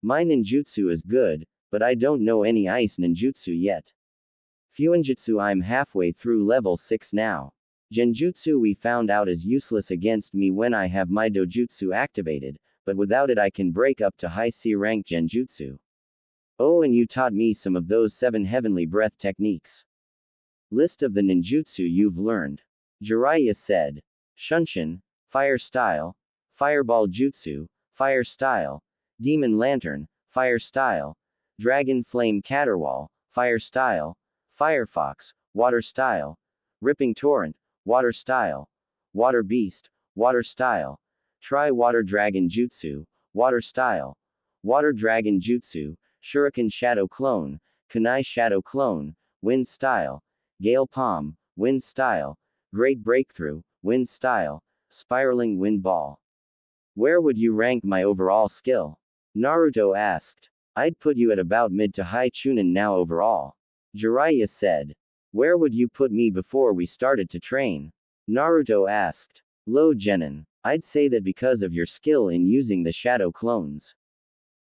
My ninjutsu is good, but I don't know any ice ninjutsu yet. Fuinjutsu, I'm halfway through level 6 now. Genjutsu we found out is useless against me when I have my dojutsu activated, but without it I can break up to high C rank genjutsu. Oh, and you taught me some of those 7 heavenly breath techniques. List of the ninjutsu you've learned. Jiraiya said. Shunshin, Fire Style, Fireball Jutsu, Fire Style, Demon Lantern, Fire Style, Dragon Flame Caterwall, Fire Style, Firefox, Water Style, Ripping Torrent, Water Style, Water Beast, Water Style, Tri-Water Dragon Jutsu, Water Style, Water Dragon Jutsu, Shuriken Shadow Clone, Kunai Shadow Clone, Wind Style, Gale Palm, Wind Style, Great Breakthrough, Wind Style, Spiraling Wind Ball. Where would you rank my overall skill? Naruto asked. I'd put you at about mid to high Chunin now overall. Jiraiya said. Where would you put me before we started to train? Naruto asked. Low Genin. I'd say that because of your skill in using the shadow clones.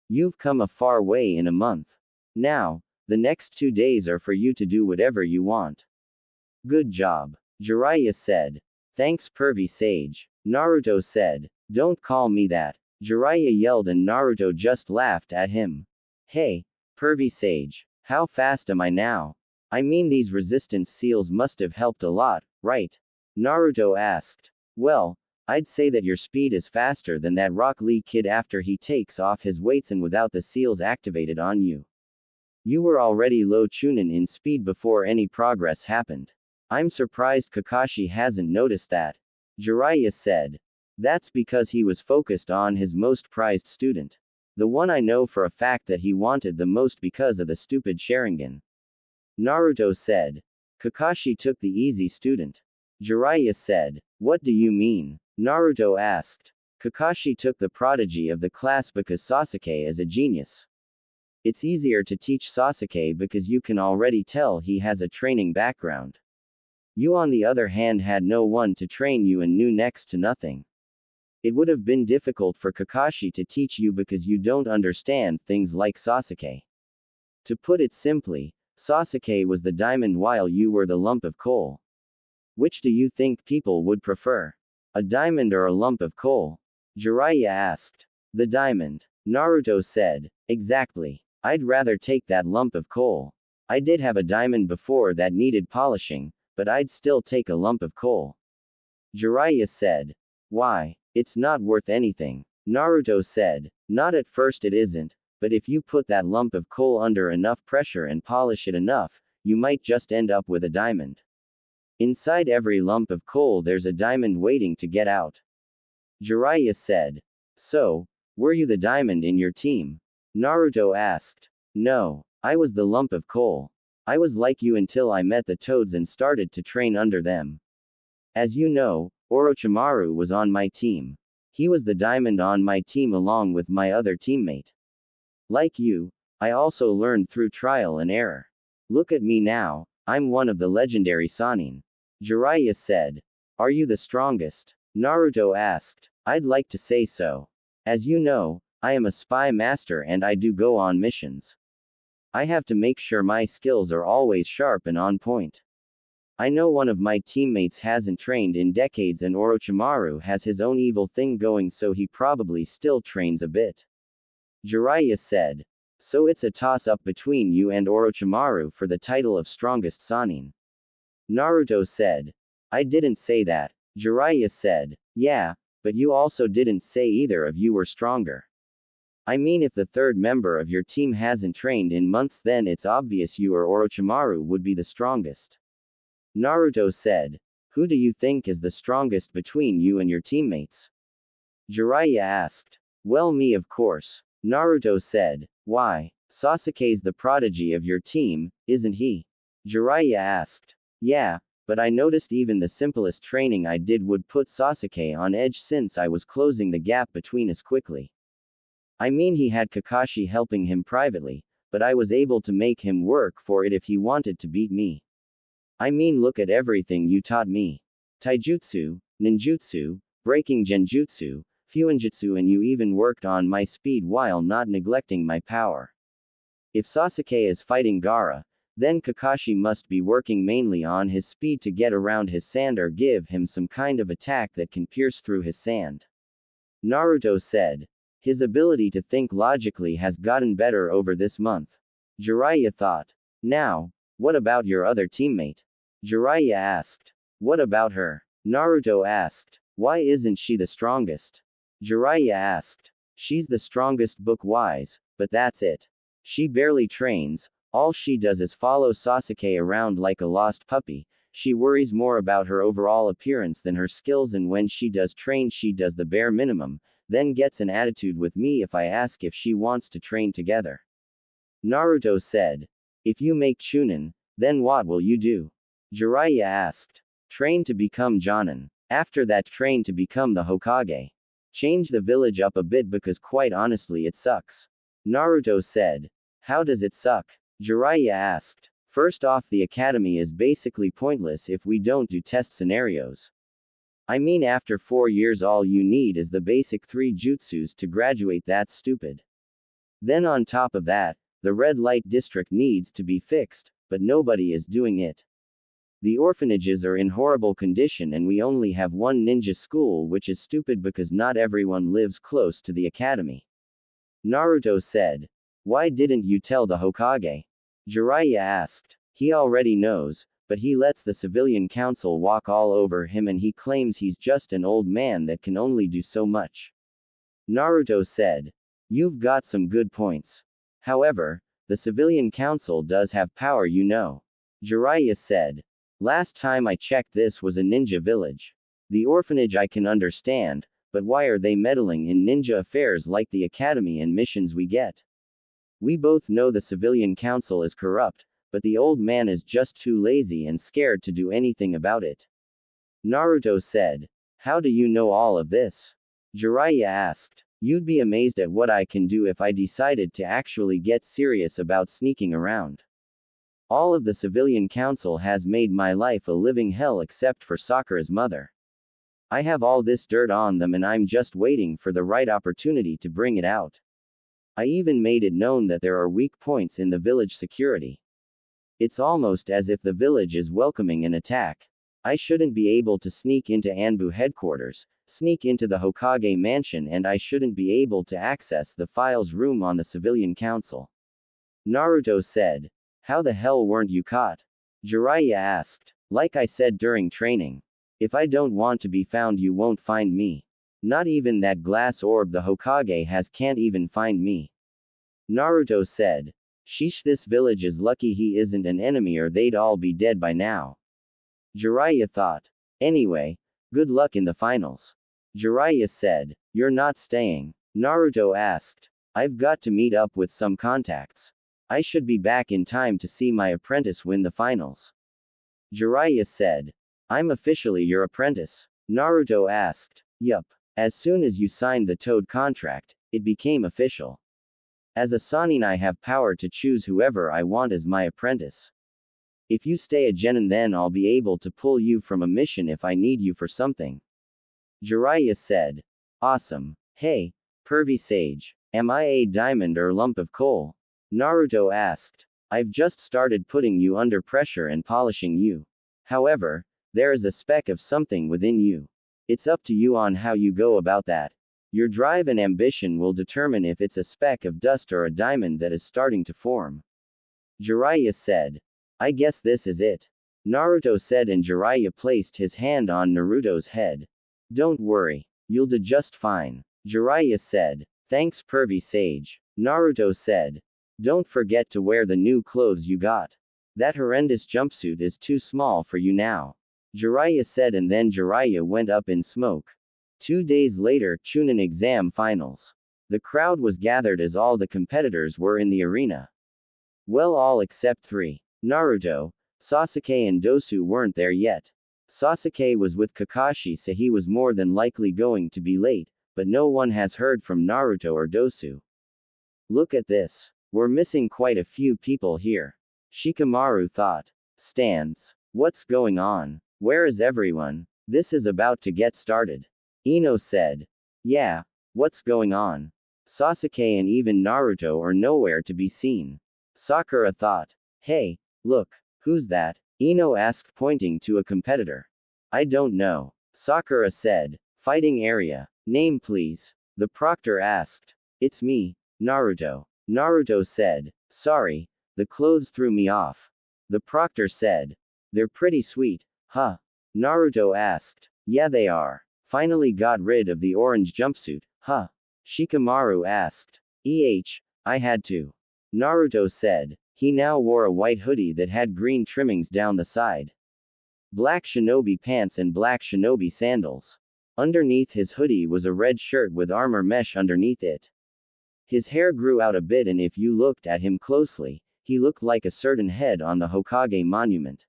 You've come a far way in a month. Now, the next 2 days are for you to do whatever you want. Good job. Jiraiya said. Thanks, pervy sage. Naruto said. Don't call me that. Jiraiya yelled, and Naruto just laughed at him. Hey, pervy sage. How fast am I now? I mean, these resistance seals must have helped a lot, right? Naruto asked. Well, I'd say that your speed is faster than that Rock Lee kid after he takes off his weights and without the seals activated on you. You were already low Chunin in speed before any progress happened. I'm surprised Kakashi hasn't noticed that. Jiraiya said. That's because he was focused on his most prized student. The one I know for a fact that he wanted the most because of the stupid Sharingan. Naruto said. Kakashi took the easy student. Jiraiya said. What do you mean? Naruto asked. Kakashi took the prodigy of the class because Sasuke is a genius. It's easier to teach Sasuke because you can already tell he has a training background. You on the other hand had no one to train you and knew next to nothing. It would have been difficult for Kakashi to teach you because you don't understand things like Sasuke. To put it simply, Sasuke was the diamond while you were the lump of coal. Which do you think people would prefer? A diamond or a lump of coal? Jiraiya asked. The diamond. Naruto said. Exactly. I'd rather take that lump of coal. I did have a diamond before that needed polishing, but I'd still take a lump of coal. Jiraiya said. Why? It's not worth anything. Naruto said. Not at first it isn't, but if you put that lump of coal under enough pressure and polish it enough, you might just end up with a diamond. Inside every lump of coal there's a diamond waiting to get out. Jiraiya said. So, were you the diamond in your team? Naruto asked. No, I was the lump of coal. I was like you until I met the toads and started to train under them. As you know, Orochimaru was on my team. He was the diamond on my team along with my other teammate. Like you, I also learned through trial and error. Look at me now, I'm one of the legendary Sannin. Jiraiya said. Are you the strongest? Naruto asked. I'd like to say so. As you know, I am a spy master and I do go on missions. I have to make sure my skills are always sharp and on point. I know one of my teammates hasn't trained in decades and Orochimaru has his own evil thing going, so he probably still trains a bit. Jiraiya said. So it's a toss-up between you and Orochimaru for the title of strongest Sannin. Naruto said. I didn't say that. Jiraiya said. Yeah, but you also didn't say either of you were stronger. I mean, if the third member of your team hasn't trained in months, then it's obvious you or Orochimaru would be the strongest. Naruto said. Who do you think is the strongest between you and your teammates? Jiraiya asked. Well, me of course. Naruto said. Why? Sasuke's the prodigy of your team, isn't he? Jiraiya asked. Yeah, but I noticed even the simplest training I did would put Sasuke on edge since I was closing the gap between us quickly. I mean, he had Kakashi helping him privately, but I was able to make him work for it if he wanted to beat me. I mean, look at everything you taught me. Taijutsu, ninjutsu, breaking genjutsu, fuinjutsu, and you even worked on my speed while not neglecting my power. If Sasuke is fighting Gaara, then Kakashi must be working mainly on his speed to get around his sand or give him some kind of attack that can pierce through his sand. Naruto said. His ability to think logically has gotten better over this month. Jiraiya thought. Now, what about your other teammate? Jiraiya asked. What about her? Naruto asked. Why isn't she the strongest? Jiraiya asked. She's the strongest book-wise, but that's it. She barely trains, all she does is follow Sasuke around like a lost puppy. She worries more about her overall appearance than her skills, and when she does train she does the bare minimum, then gets an attitude with me if I ask if she wants to train together. Naruto said. If you make Chunin, then what will you do? Jiraiya asked. Train to become Jonin. After that, train to become the Hokage. Change the village up a bit because quite honestly it sucks. Naruto said. How does it suck? Jiraiya asked. First off, the academy is basically pointless if we don't do test scenarios. I mean, after 4 years all you need is the basic 3 jutsus to graduate. That's stupid. Then on top of that, the red light district needs to be fixed, but nobody is doing it. The orphanages are in horrible condition and we only have one ninja school, which is stupid because not everyone lives close to the academy. Naruto said. Why didn't you tell the Hokage? Jiraiya asked. He already knows, but he lets the civilian council walk all over him and he claims he's just an old man that can only do so much. Naruto said. You've got some good points. However, the civilian council does have power, you know. Jiraiya said. Last time I checked this was a ninja village. The orphanage I can understand, but why are they meddling in ninja affairs like the academy and missions we get? We both know the civilian council is corrupt, but the old man is just too lazy and scared to do anything about it. Naruto said. How do you know all of this? Jiraiya asked. You'd be amazed at what I can do if I decided to actually get serious about sneaking around. All of the civilian council has made my life a living hell except for Sakura's mother. I have all this dirt on them and I'm just waiting for the right opportunity to bring it out. I even made it known that there are weak points in the village security. It's almost as if the village is welcoming an attack. I shouldn't be able to sneak into Anbu headquarters, sneak into the Hokage mansion, and I shouldn't be able to access the files room on the civilian council. Naruto said. How the hell weren't you caught? Jiraiya asked. Like I said during training. If I don't want to be found, you won't find me. Not even that glass orb the Hokage has can't even find me. Naruto said. Sheesh, this village is lucky he isn't an enemy or they'd all be dead by now. Jiraiya thought. Anyway, good luck in the finals. Jiraiya said. You're not staying? Naruto asked. I've got to meet up with some contacts. I should be back in time to see my apprentice win the finals. Jiraiya said. I'm officially your apprentice? Naruto asked. Yup. As soon as you signed the Toad contract, it became official. As a Sannin, I have power to choose whoever I want as my apprentice. If you stay a genin, then I'll be able to pull you from a mission if I need you for something. Jiraiya said. Awesome. Hey, pervy sage. Am I a diamond or lump of coal? Naruto asked. I've just started putting you under pressure and polishing you. However, there is a speck of something within you. It's up to you on how you go about that. Your drive and ambition will determine if it's a speck of dust or a diamond that is starting to form. Jiraiya said. I guess this is it. Naruto said, and Jiraiya placed his hand on Naruto's head. Don't worry. You'll do just fine. Jiraiya said. Thanks, pervy sage. Naruto said. Don't forget to wear the new clothes you got. That horrendous jumpsuit is too small for you now. Jiraiya said, and then Jiraiya went up in smoke. 2 days later, Chunin exam finals. The crowd was gathered as all the competitors were in the arena. Well, all except 3. Naruto, Sasuke and Dosu weren't there yet. Sasuke was with Kakashi, so he was more than likely going to be late, but no one has heard from Naruto or Dosu. Look at this. We're missing quite a few people here. Shikamaru thought. Stands. What's going on? Where is everyone? This is about to get started. Ino said. Yeah, what's going on? Sasuke and even Naruto are nowhere to be seen. Sakura thought. Hey, look, who's that? Ino asked, pointing to a competitor. I don't know. Sakura said. Fighting area. Name please. The proctor asked. It's me, Naruto. Naruto said. Sorry, the clothes threw me off. The proctor said. They're pretty sweet, huh? Naruto asked. Yeah, they are. Finally got rid of the orange jumpsuit, huh? Shikamaru asked. I had to. Naruto said. He now wore a white hoodie that had green trimmings down the side. Black shinobi pants and black shinobi sandals. Underneath his hoodie was a red shirt with armor mesh underneath it. His hair grew out a bit, and if you looked at him closely, he looked like a certain head on the Hokage monument.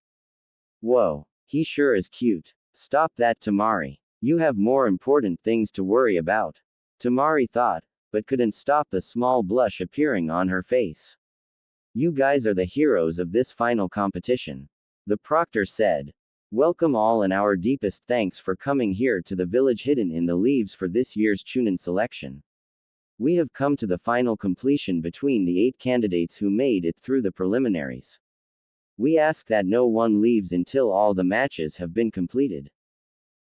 Whoa, he sure is cute. Stop that, Temari. You have more important things to worry about. Temari thought, but couldn't stop the small blush appearing on her face. You guys are the heroes of this final competition. The proctor said. Welcome all, and our deepest thanks for coming here to the village hidden in the leaves for this year's Chunin selection. We have come to the final completion between the 8 candidates who made it through the preliminaries. We ask that no one leaves until all the matches have been completed.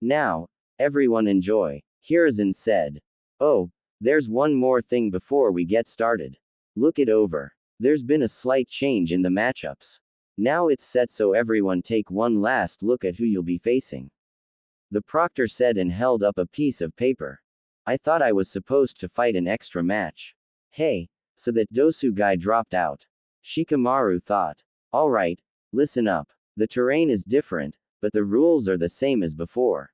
Now, everyone enjoy. Hiruzen said. Oh, there's one more thing before we get started. Look it over. There's been a slight change in the matchups. Now it's set, so everyone take one last look at who you'll be facing. The proctor said and held up a piece of paper. I thought I was supposed to fight an extra match. Hey, so that Dosu guy dropped out. Shikamaru thought. Alright, listen up. The terrain is different, but the rules are the same as before.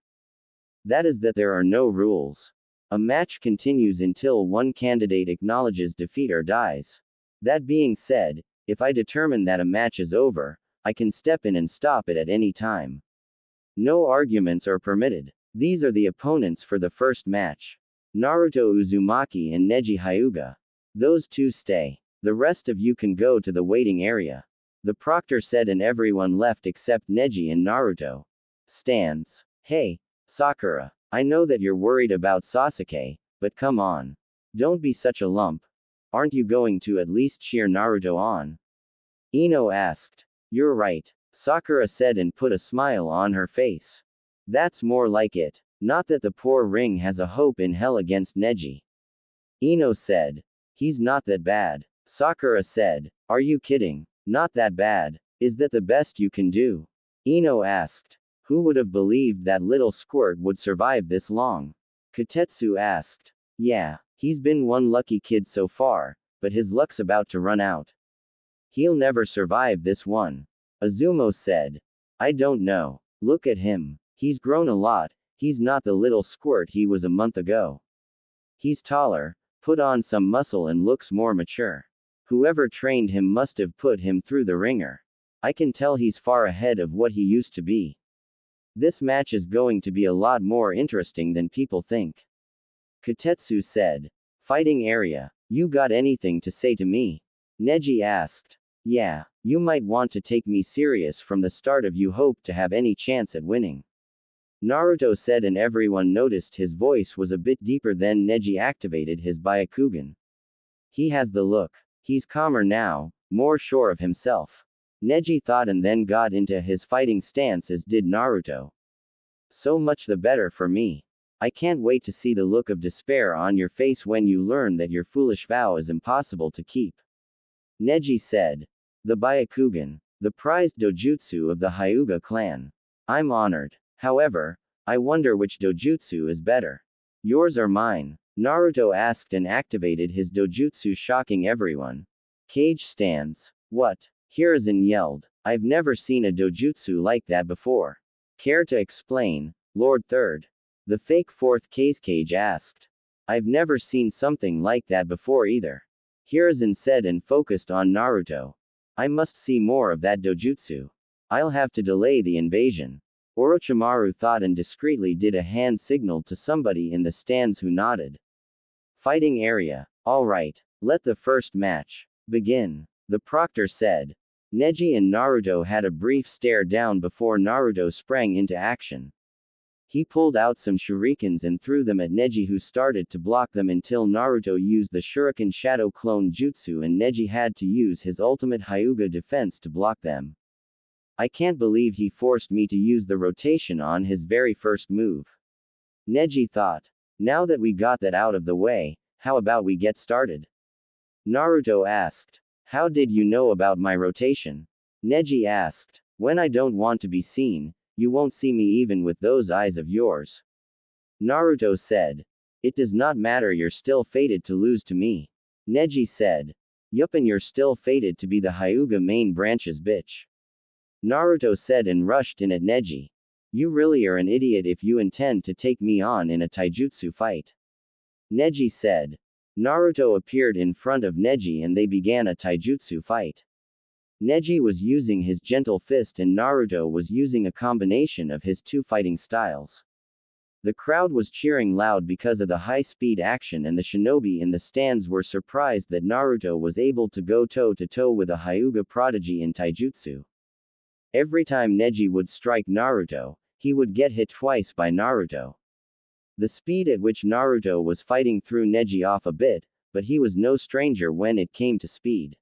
That is that there are no rules. A match continues until one candidate acknowledges defeat or dies. That being said, if I determine that a match is over, I can step in and stop it at any time. No arguments are permitted. These are the opponents for the first match. Naruto Uzumaki and Neji Hyuga. Those two stay. The rest of you can go to the waiting area. The proctor said, and everyone left except Neji and Naruto. Stands. Hey, Sakura. I know that you're worried about Sasuke, but come on. Don't be such a lump. Aren't you going to at least cheer Naruto on? Ino asked. You're right, Sakura said and put a smile on her face. That's more like it. Not that the poor ring has a hope in hell against Neji. Ino said. He's not that bad. Sakura said. Are you kidding? Not that bad. Is that the best you can do? Ino asked. Who would have believed that little squirt would survive this long? Katetsu asked. Yeah, he's been one lucky kid so far, but his luck's about to run out. He'll never survive this one. Azumo said. I don't know. Look at him. He's grown a lot. He's not the little squirt he was a month ago. He's taller, put on some muscle and looks more mature. Whoever trained him must have put him through the ringer. I can tell he's far ahead of what he used to be. This match is going to be a lot more interesting than people think. Katetsu said. Fighting area. You got anything to say to me? Neji asked. Yeah, you might want to take me serious from the start if you hope to have any chance at winning. Naruto said, and everyone noticed his voice was a bit deeper. Then Neji activated his Byakugan. He has the look. He's calmer now, more sure of himself. Neji thought and then got into his fighting stance, as did Naruto. So much the better for me. I can't wait to see the look of despair on your face when you learn that your foolish vow is impossible to keep. Neji said. The Byakugan. The prized dojutsu of the Hyuga clan. I'm honored. However, I wonder which dojutsu is better. Yours or mine? Naruto asked and activated his dojutsu, shocking everyone. Cage stands. What? Hiruzen yelled. I've never seen a dojutsu like that before. Care to explain, Lord Third? The fake fourth cage asked. I've never seen something like that before either. Hiruzen said and focused on Naruto. I must see more of that dojutsu. I'll have to delay the invasion. Orochimaru thought and discreetly did a hand signal to somebody in the stands who nodded. Fighting area. Alright, let the first match begin, the proctor said. Neji and Naruto had a brief stare down before Naruto sprang into action. He pulled out some shurikens and threw them at Neji, who started to block them until Naruto used the shuriken shadow clone jutsu and Neji had to use his ultimate Hyuga defense to block them. I can't believe he forced me to use the rotation on his very first move. Neji thought. Now that we got that out of the way, how about we get started? Naruto asked. How did you know about my rotation? Neji asked. When I don't want to be seen, you won't see me even with those eyes of yours. Naruto said. It does not matter, you're still fated to lose to me. Neji said. Yup, and you're still fated to be the Hyuga main branch's bitch. Naruto said and rushed in at Neji. You really are an idiot if you intend to take me on in a taijutsu fight. Neji said. Naruto appeared in front of Neji and they began a taijutsu fight. Neji was using his gentle fist and Naruto was using a combination of his two fighting styles. The crowd was cheering loud because of the high-speed action, and the shinobi in the stands were surprised that Naruto was able to go toe-to-toe with a Hyuga prodigy in taijutsu. Every time Neji would strike Naruto, he would get hit twice by Naruto. The speed at which Naruto was fighting threw Neji off a bit, but he was no stranger when it came to speed.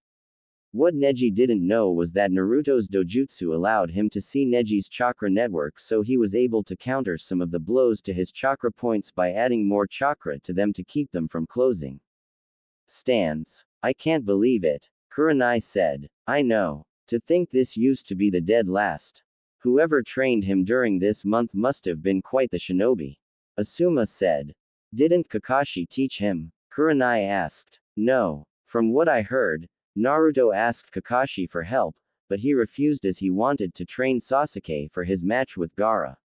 What Neji didn't know was that Naruto's dojutsu allowed him to see Neji's chakra network, so he was able to counter some of the blows to his chakra points by adding more chakra to them to keep them from closing. Stands. I can't believe it. Kurenai said. I know. To think this used to be the dead last. Whoever trained him during this month must have been quite the shinobi. Asuma said. Didn't Kakashi teach him? Kurenai asked. No. From what I heard, Naruto asked Kakashi for help, but he refused as he wanted to train Sasuke for his match with Gaara.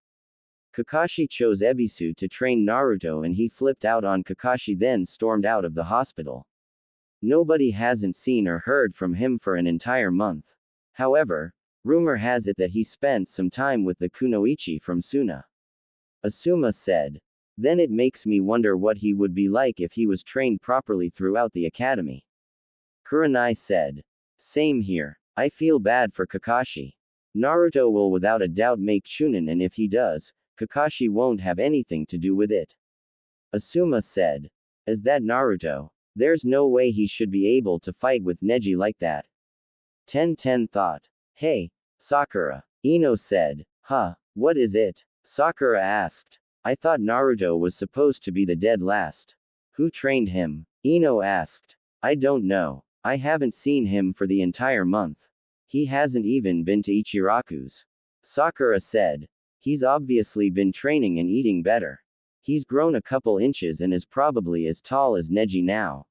Kakashi chose Ebisu to train Naruto and he flipped out on Kakashi, then stormed out of the hospital. Nobody hasn't seen or heard from him for an entire month. However, rumor has it that he spent some time with the kunoichi from Suna. Asuma said. Then it makes me wonder what he would be like if he was trained properly throughout the academy. Kurenai said. Same here. I feel bad for Kakashi. Naruto will without a doubt make Chunin, and if he does, Kakashi won't have anything to do with it. Asuma said. Is that Naruto? There's no way he should be able to fight with Neji like that. 1010 thought. Hey, Sakura. Ino said. Huh, what is it? Sakura asked. I thought Naruto was supposed to be the dead last. Who trained him? Ino asked. I don't know. I haven't seen him for the entire month. He hasn't even been to Ichiraku's. Sakura said. He's obviously been training and eating better. He's grown a couple inches and is probably as tall as Neji now.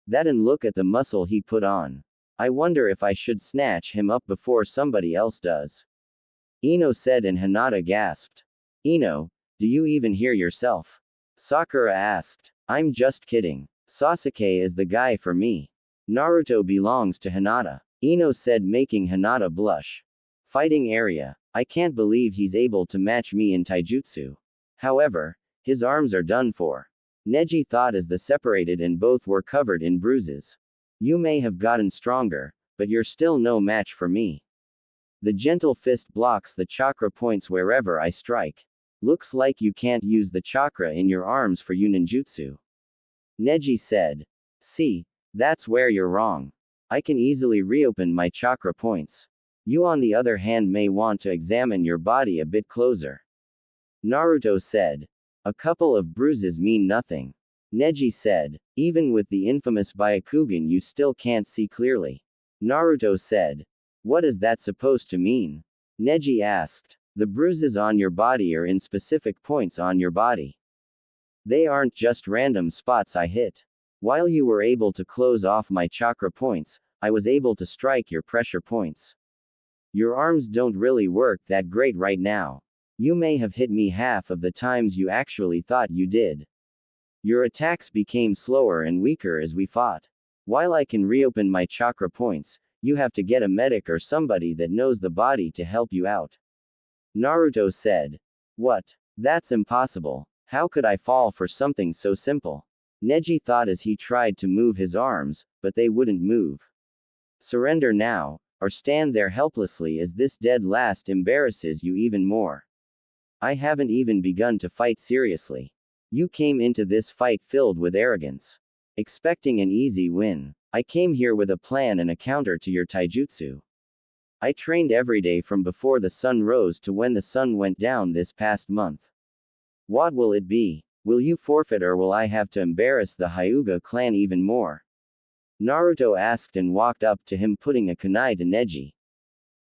That, and look at the muscle he put on. I wonder if I should snatch him up before somebody else does. Ino said, and Hinata gasped. Ino, do you even hear yourself? Sakura asked. I'm just kidding. Sasuke is the guy for me. Naruto belongs to Hinata. Ino said, making Hinata blush. Fighting area. I can't believe he's able to match me in taijutsu. However, his arms are done for. Neji thought as they separated and both were covered in bruises. You may have gotten stronger, but you're still no match for me. The gentle fist blocks the chakra points wherever I strike. Looks like you can't use the chakra in your arms for ninjutsu. Neji said. See, that's where you're wrong. I can easily reopen my chakra points. You on the other hand may want to examine your body a bit closer. Naruto said. A couple of bruises mean nothing. Neji said. Even with the infamous Byakugan you still can't see clearly. Naruto said. What is that supposed to mean? Neji asked. The bruises on your body are in specific points on your body. They aren't just random spots I hit. While you were able to close off my chakra points, I was able to strike your pressure points. Your arms don't really work that great right now. You may have hit me half of the times you actually thought you did. Your attacks became slower and weaker as we fought. While I can reopen my chakra points, you have to get a medic or somebody that knows the body to help you out. Naruto said. What? That's impossible. How could I fall for something so simple? Neji thought as he tried to move his arms, but they wouldn't move. Surrender now, or stand there helplessly as this dead last embarrasses you even more. I haven't even begun to fight seriously. You came into this fight filled with arrogance, expecting an easy win. I came here with a plan and a counter to your taijutsu. I trained every day from before the sun rose to when the sun went down this past month. What will it be? Will you forfeit or will I have to embarrass the Hyuga clan even more? Naruto asked and walked up to him putting a kunai to Neji.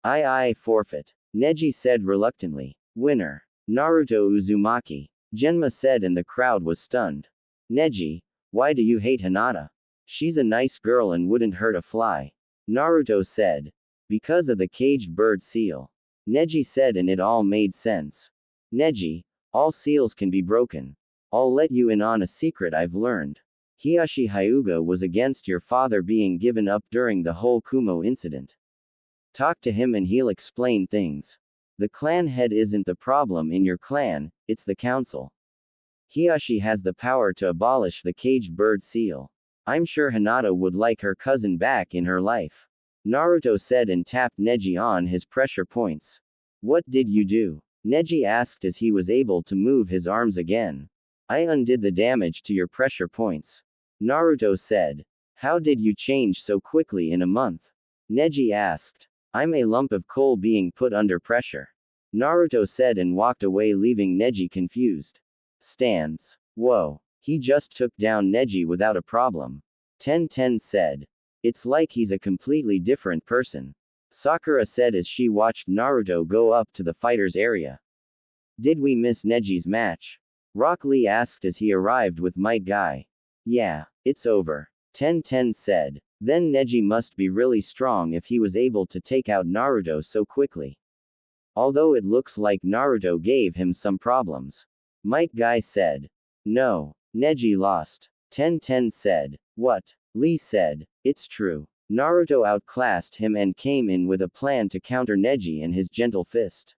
I forfeit. Neji said reluctantly. Winner. Naruto Uzumaki. Genma said and the crowd was stunned. Neji, why do you hate Hinata? She's a nice girl and wouldn't hurt a fly. Naruto said. Because of the caged bird seal. Neji said and it all made sense. Neji, all seals can be broken. I'll let you in on a secret I've learned. Hiashi Hyuga was against your father being given up during the whole Kumo incident. Talk to him and he'll explain things. The clan head isn't the problem in your clan, it's the council. Hiashi has the power to abolish the caged bird seal. I'm sure Hinata would like her cousin back in her life. Naruto said and tapped Neji on his pressure points. What did you do? Neji asked as he was able to move his arms again. I undid the damage to your pressure points. Naruto said. How did you change so quickly in a month? Neji asked. I'm a lump of coal being put under pressure. Naruto said and walked away leaving Neji confused. Stands. Whoa. He just took down Neji without a problem. 1010 said. It's like he's a completely different person. Sakura said as she watched Naruto go up to the fighters area. Did we miss Neji's match? Rock Lee asked as he arrived with Might Guy. Yeah, it's over. 1010 said. Then Neji must be really strong if he was able to take out Naruto so quickly. Although it looks like Naruto gave him some problems. Might Guy said. No, Neji lost. 1010 said. What? Lee said. It's true. Naruto outclassed him and came in with a plan to counter Neji and his gentle fist.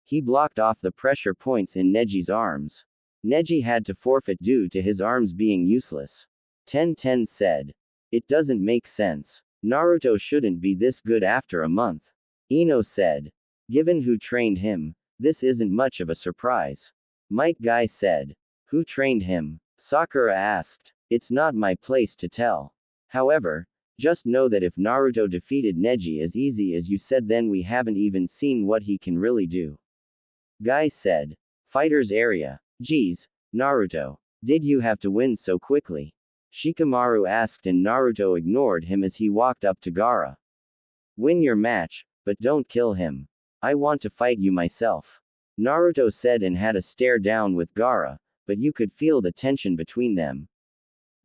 He blocked off the pressure points in Neji's arms. Neji had to forfeit due to his arms being useless. 1010 said. It doesn't make sense. Naruto shouldn't be this good after a month. Ino said. Given who trained him, this isn't much of a surprise. Might Guy said. Who trained him? Sakura asked. It's not my place to tell. However, just know that if Naruto defeated Neji as easy as you said, then we haven't even seen what he can really do. Guy said. Fighters area. Geez, Naruto. Did you have to win so quickly? Shikamaru asked, and Naruto ignored him as he walked up to Gaara. Win your match, but don't kill him. I want to fight you myself. Naruto said and had a stare down with Gaara, but you could feel the tension between them.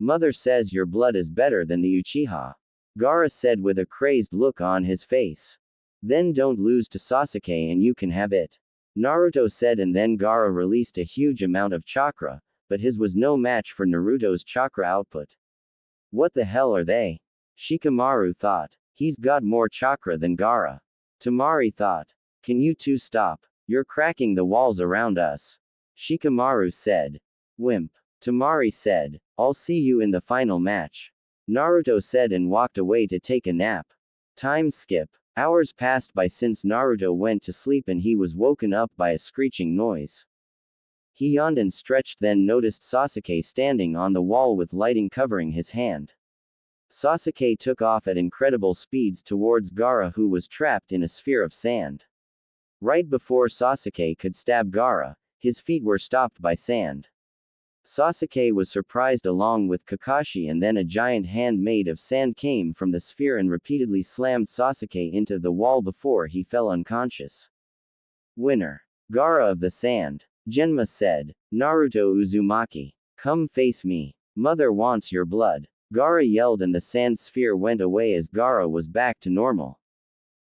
Mother says your blood is better than the Uchiha. Gaara said with a crazed look on his face. Then don't lose to Sasuke and you can have it. Naruto said, and then Gaara released a huge amount of chakra, but his was no match for Naruto's chakra output. What the hell are they? Shikamaru thought. He's got more chakra than Gaara. Temari thought. Can you two stop? You're cracking the walls around us. Shikamaru said. Wimp. Temari said. I'll see you in the final match. Naruto said and walked away to take a nap. Time skip. Hours passed by since Naruto went to sleep and he was woken up by a screeching noise. He yawned and stretched, then noticed Sasuke standing on the wall with lighting covering his hand. Sasuke took off at incredible speeds towards Gaara, who was trapped in a sphere of sand. Right before Sasuke could stab Gaara, his feet were stopped by sand. Sasuke was surprised along with Kakashi, and then a giant hand made of sand came from the sphere and repeatedly slammed Sasuke into the wall before he fell unconscious. Winner. Gaara of the Sand. Genma said. Naruto Uzumaki. Come face me. Mother wants your blood. Gaara yelled and the sand sphere went away as Gaara was back to normal.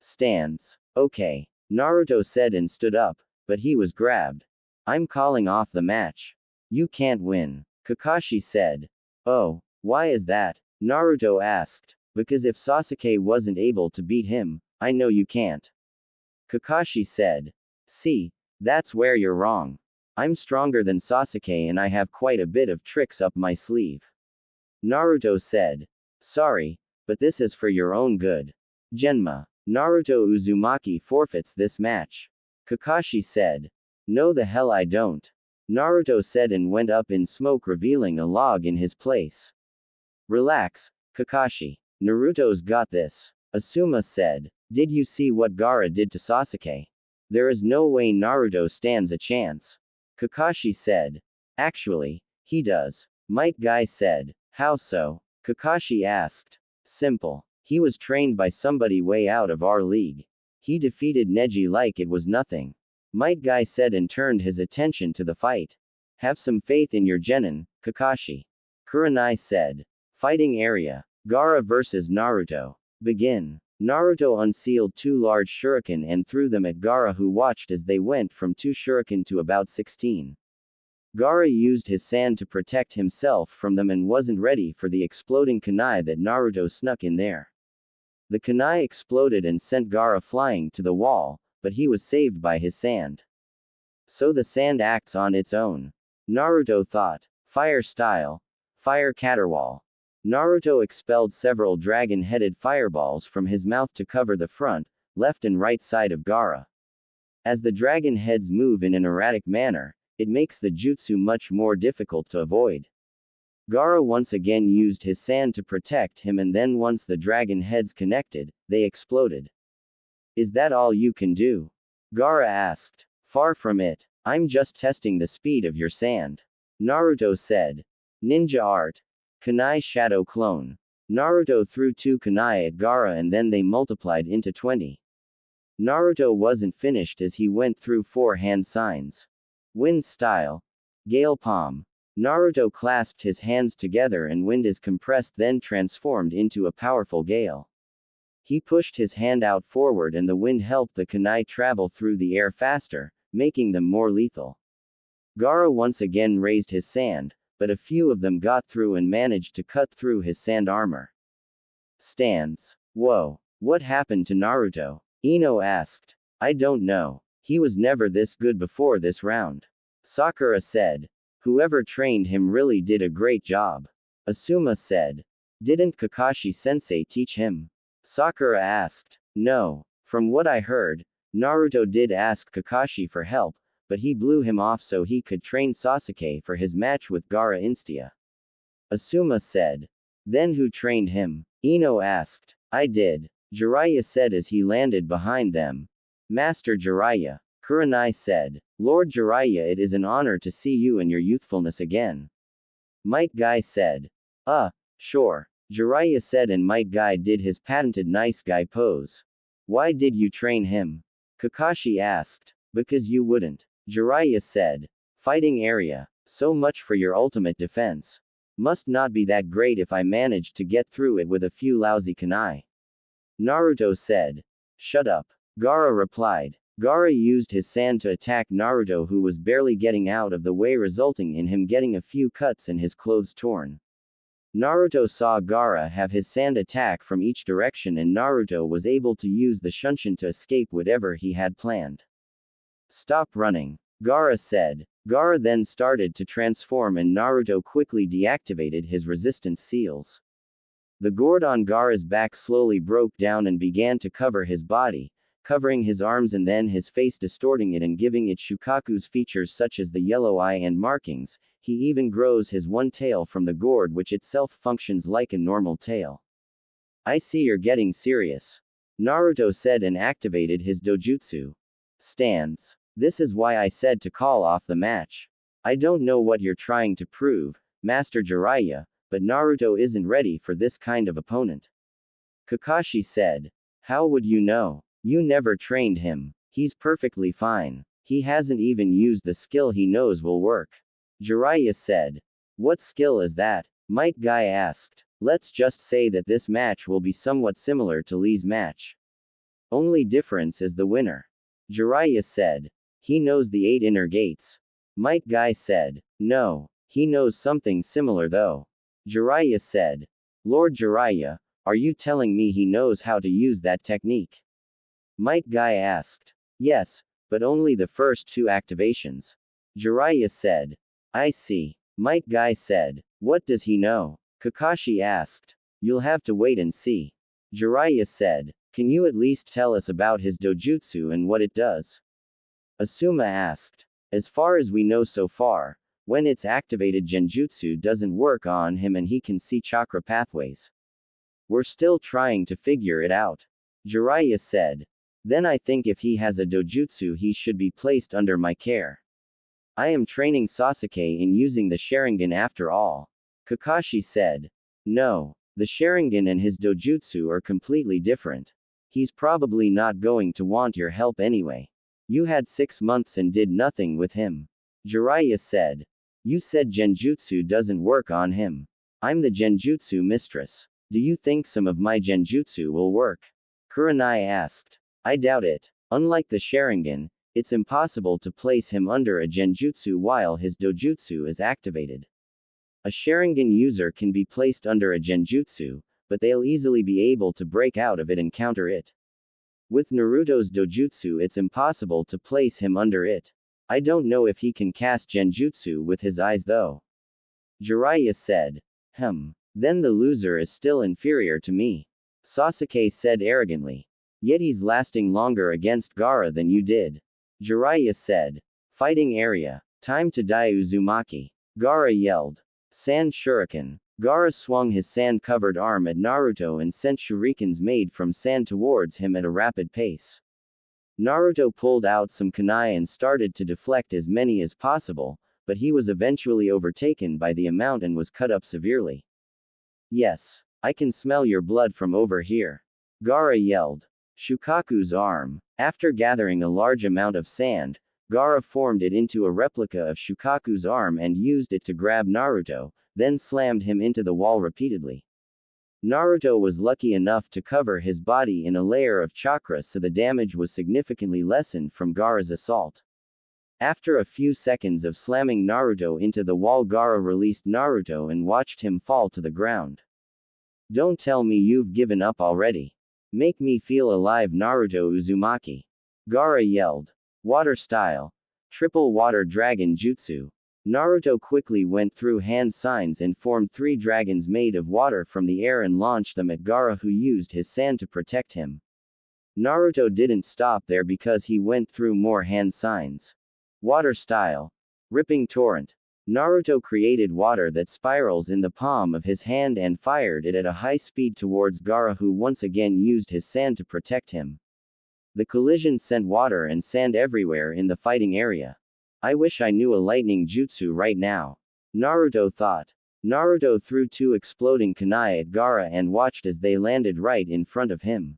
Stands. Okay. Naruto said and stood up, but he was grabbed. I'm calling off the match. You can't win. Kakashi said. Oh, why is that? Naruto asked. Because if Sasuke wasn't able to beat him, I know you can't. Kakashi said. See, that's where you're wrong. I'm stronger than Sasuke and I have quite a bit of tricks up my sleeve. Naruto said. Sorry, but this is for your own good. Genma. Naruto Uzumaki forfeits this match. Kakashi said. No the hell I don't. Naruto said and went up in smoke, revealing a log in his place. Relax, Kakashi. Naruto's got this. Asuma said. Did you see what Gaara did to Sasuke? There is no way Naruto stands a chance. Kakashi said. Actually, he does. Might Guy said. How so? Kakashi asked. Simple. He was trained by somebody way out of our league. He defeated Neji like it was nothing. Might Guy said and turned his attention to the fight. Have some faith in your genin, Kakashi. Kurenai said. Fighting area. Gaara vs Naruto. Begin. Naruto unsealed 2 large shuriken and threw them at Gaara, who watched as they went from 2 shuriken to about 16. Gaara used his sand to protect himself from them and wasn't ready for the exploding kunai that Naruto snuck in there. The kunai exploded and sent Gaara flying to the wall, but he was saved by his sand. So the sand acts on its own. Naruto thought. Fire style. Fire caterwall. Naruto expelled several dragon-headed fireballs from his mouth to cover the front, left and right side of Gaara. As the dragon heads move in an erratic manner, it makes the jutsu much more difficult to avoid. Gaara once again used his sand to protect him, and then once the dragon heads connected, they exploded. Is that all you can do? Gaara asked. Far from it. I'm just testing the speed of your sand. Naruto said. Ninja art. Kunai shadow clone. Naruto threw 2 kunai at Gaara and then they multiplied into 20. Naruto wasn't finished as he went through 4 hand signs. Wind style. Gale palm. Naruto clasped his hands together and wind is compressed, then transformed into a powerful gale. He pushed his hand out forward and the wind helped the kunai travel through the air faster, making them more lethal. Gaara once again raised his sand, but a few of them got through and managed to cut through his sand armor. Stands. Whoa. What happened to Naruto? Ino asked. I don't know. He was never this good before this round. Sakura said. Whoever trained him really did a great job. Asuma said. Didn't Kakashi Sensei teach him? Sakura asked. No. From what I heard, Naruto did ask Kakashi for help, but he blew him off so he could train Sasuke for his match with Gaara Instia. Asuma said. Then who trained him? Ino asked. I did. Jiraiya said as he landed behind them. Master Jiraiya. Kurenai said. Lord Jiraiya, it is an honor to see you in your youthfulness again. Might Guy said. Sure. Jiraiya said, and Might Guy did his patented nice guy pose. Why did you train him? Kakashi asked. Because you wouldn't. Jiraiya said. Fighting area. So much for your ultimate defense. Must not be that great if I managed to get through it with a few lousy kunai. Naruto said. Shut up. Gaara replied. Gaara used his sand to attack Naruto, who was barely getting out of the way, resulting in him getting a few cuts and his clothes torn. Naruto saw Gaara have his sand attack from each direction, and Naruto was able to use the Shunshin to escape whatever he had planned. Stop running. Gaara said. Gaara then started to transform, and Naruto quickly deactivated his resistance seals. The gourd on Gaara's back slowly broke down and began to cover his body, covering his arms and then his face, distorting it and giving it Shukaku's features such as the yellow eye and markings. He even grows his one tail from the gourd, which itself functions like a normal tail. I see you're getting serious. Naruto said and activated his dojutsu. Stands. This is why I said to call off the match. I don't know what you're trying to prove, Master Jiraiya, but Naruto isn't ready for this kind of opponent. Kakashi said. How would you know? You never trained him. He's perfectly fine. He hasn't even used the skill he knows will work. Jiraiya said. What skill is that? Might Guy asked. Let's just say that this match will be somewhat similar to Lee's match. Only difference is the winner. Jiraiya said. He knows the 8 inner gates. Might Guy said. No. He knows something similar though. Jiraiya said. Lord Jiraiya, are you telling me he knows how to use that technique? Might Guy asked. Yes, but only the first 2 activations. Jiraiya said. I see. Might Guy said. What does he know? Kakashi asked. You'll have to wait and see. Jiraiya said. Can you at least tell us about his dojutsu and what it does? Asuma asked. As far as we know so far, when it's activated, genjutsu doesn't work on him and he can see chakra pathways. We're still trying to figure it out. Jiraiya said. Then I think if he has a dojutsu, he should be placed under my care. I am training Sasuke in using the Sharingan after all. Kakashi said. No, the Sharingan and his dojutsu are completely different. He's probably not going to want your help anyway. You had 6 months and did nothing with him. Jiraiya said. You said genjutsu doesn't work on him. I'm the genjutsu mistress. Do you think some of my genjutsu will work? Kurenai asked. I doubt it. Unlike the Sharingan, it's impossible to place him under a genjutsu while his dojutsu is activated. A Sharingan user can be placed under a genjutsu, but they'll easily be able to break out of it and counter it. With Naruto's dojutsu, it's impossible to place him under it. I don't know if he can cast genjutsu with his eyes though. Jiraiya said. Then the loser is still inferior to me. Sasuke said arrogantly. Yet he's lasting longer against Gaara than you did. Jiraiya said. Fighting area. Time to die, Uzumaki. Gaara yelled. Sand shuriken. Gaara swung his sand-covered arm at Naruto and sent shurikens made from sand towards him at a rapid pace. Naruto pulled out some kunai and started to deflect as many as possible, but he was eventually overtaken by the amount and was cut up severely. Yes, I can smell your blood from over here. Gaara yelled. Shukaku's arm. After gathering a large amount of sand, Gaara formed it into a replica of Shukaku's arm and used it to grab Naruto, then slammed him into the wall repeatedly. Naruto was lucky enough to cover his body in a layer of chakra, so the damage was significantly lessened from Gaara's assault. After a few seconds of slamming Naruto into the wall, Gaara released Naruto and watched him fall to the ground. Don't tell me you've given up already. Make me feel alive, Naruto Uzumaki. Gaara yelled. Water style. Triple water dragon jutsu. Naruto quickly went through hand signs and formed 3 dragons made of water from the air and launched them at Gaara, who used his sand to protect him. Naruto didn't stop there because he went through more hand signs. Water style. Ripping torrent. Naruto created water that spirals in the palm of his hand and fired it at a high speed towards Gaara, who once again used his sand to protect him. The collision sent water and sand everywhere in the fighting area. I wish I knew a lightning jutsu right now, Naruto thought. Naruto threw 2 exploding kunai at Gaara and watched as they landed right in front of him.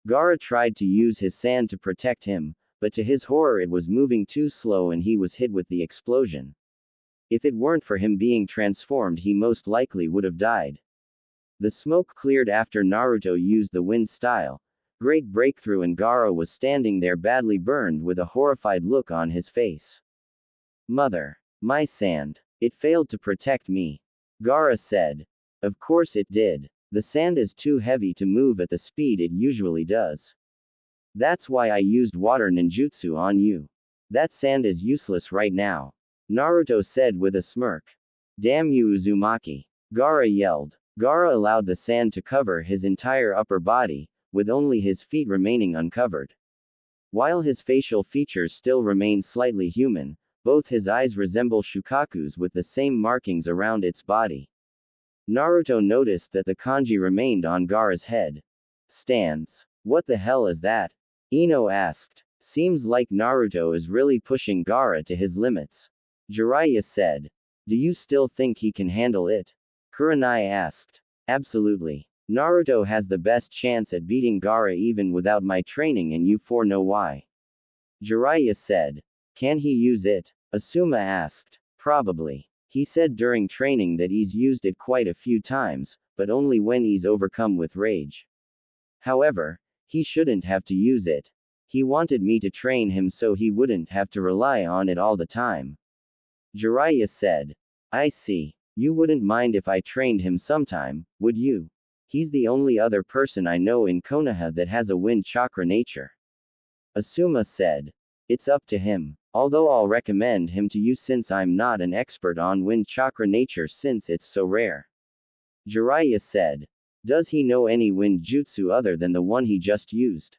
Gaara tried to use his sand to protect him, but to his horror it was moving too slow and he was hit with the explosion. If it weren't for him being transformed, he most likely would have died. The smoke cleared after Naruto used the wind style. Great breakthrough, and Gaara was standing there badly burned with a horrified look on his face. Mother. My sand. It failed to protect me. Gaara said. Of course it did. The sand is too heavy to move at the speed it usually does. That's why I used water ninjutsu on you. That sand is useless right now, Naruto said with a smirk. Damn you, Uzumaki. Gaara yelled. Gaara allowed the sand to cover his entire upper body, with only his feet remaining uncovered. While his facial features still remain slightly human, both his eyes resemble Shukaku's with the same markings around its body. Naruto noticed that the kanji remained on Gaara's head. Stands. What the hell is that? Ino asked. Seems like Naruto is really pushing Gaara to his limits. Jiraiya said. Do you still think he can handle it? Kurenai asked. Absolutely. Naruto has the best chance at beating Gaara even without my training, and you 4 know why. Jiraiya said. Can he use it? Asuma asked. Probably. He said during training that he's used it quite a few times, but only when he's overcome with rage. However, he shouldn't have to use it. He wanted me to train him so he wouldn't have to rely on it all the time. Jiraiya said. I see. You wouldn't mind if I trained him sometime, would you? He's the only other person I know in Konoha that has a wind chakra nature. Asuma said. It's up to him. Although I'll recommend him to you since I'm not an expert on wind chakra nature since it's so rare. Jiraiya said. Does he know any wind jutsu other than the one he just used?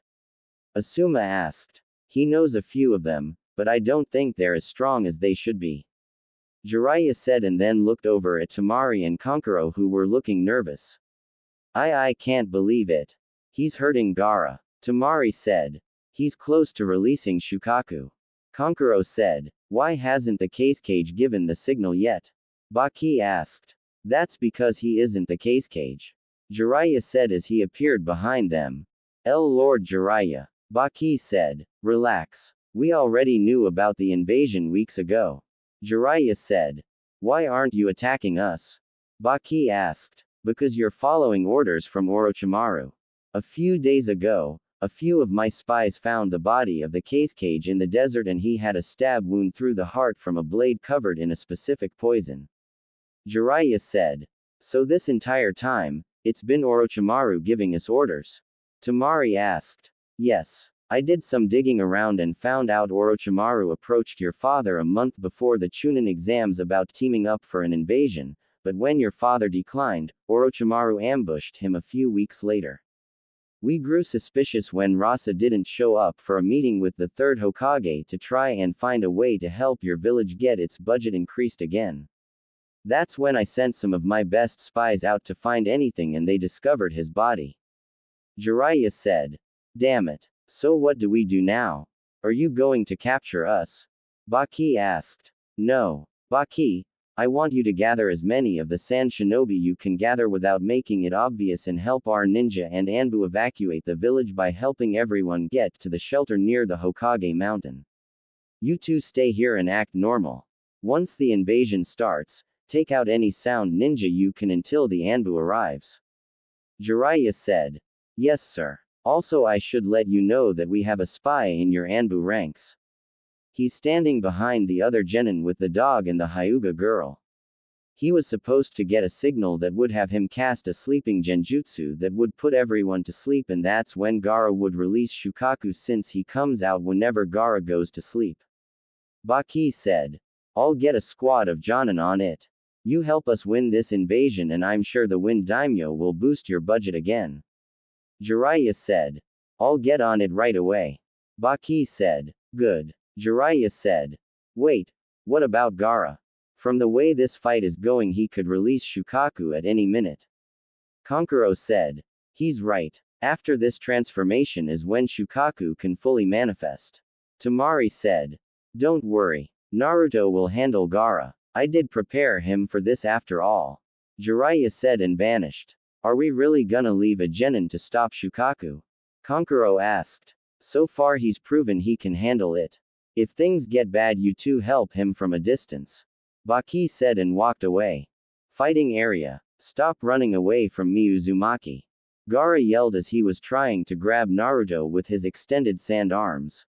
Asuma asked. He knows a few of them, but I don't think they're as strong as they should be. Jiraiya said and then looked over at Temari and Kankuro, who were looking nervous. I can't believe it. He's hurting Gaara. Temari said. He's close to releasing Shukaku. Kankuro said. Why hasn't the case cage given the signal yet? Baki asked. That's because he isn't the case cage. Jiraiya said as he appeared behind them. Lord Jiraiya. Baki said. Relax. We already knew about the invasion weeks ago. Jiraiya said. Why aren't you attacking us? Baki asked. Because you're following orders from Orochimaru. A few days ago, a few of my spies found the body of the case cage in the desert and he had a stab wound through the heart from a blade covered in a specific poison. Jiraiya said. So this entire time, it's been Orochimaru giving us orders? Temari asked. Yes. I did some digging around and found out Orochimaru approached your father a month before the Chunin exams about teaming up for an invasion, but when your father declined, Orochimaru ambushed him a few weeks later. We grew suspicious when Rasa didn't show up for a meeting with the third Hokage to try and find a way to help your village get its budget increased again. That's when I sent some of my best spies out to find anything and they discovered his body. Jiraiya said. Damn it. So what do we do now? Are you going to capture us? Baki asked. No. Baki, I want you to gather as many of the sand shinobi you can gather without making it obvious and help our ninja and Anbu evacuate the village by helping everyone get to the shelter near the Hokage mountain. You two stay here and act normal. Once the invasion starts, take out any sound ninja you can until the Anbu arrives. Jiraiya said. Yes sir. Also I should let you know that we have a spy in your Anbu ranks. He's standing behind the other genin with the dog and the Hyuga girl. He was supposed to get a signal that would have him cast a sleeping genjutsu that would put everyone to sleep, and that's when Gaara would release Shukaku since he comes out whenever Gaara goes to sleep. Baki said. I'll get a squad of Jonin on it. You help us win this invasion and I'm sure the Wind Daimyo will boost your budget again. Jiraiya said. I'll get on it right away. Baki said. Good. Jiraiya said. Wait. What about Gaara? From the way this fight is going he could release Shukaku at any minute. Kankuro said. He's right. After this transformation is when Shukaku can fully manifest. Temari said. Don't worry. Naruto will handle Gaara. I did prepare him for this after all. Jiraiya said and vanished. Are we really gonna leave a genin to stop Shukaku? Kankuro asked. So far he's proven he can handle it. If things get bad you two help him from a distance. Baki said and walked away. Fighting area. Stop running away from me Uzumaki. Gaara yelled as he was trying to grab Naruto with his extended sand arms.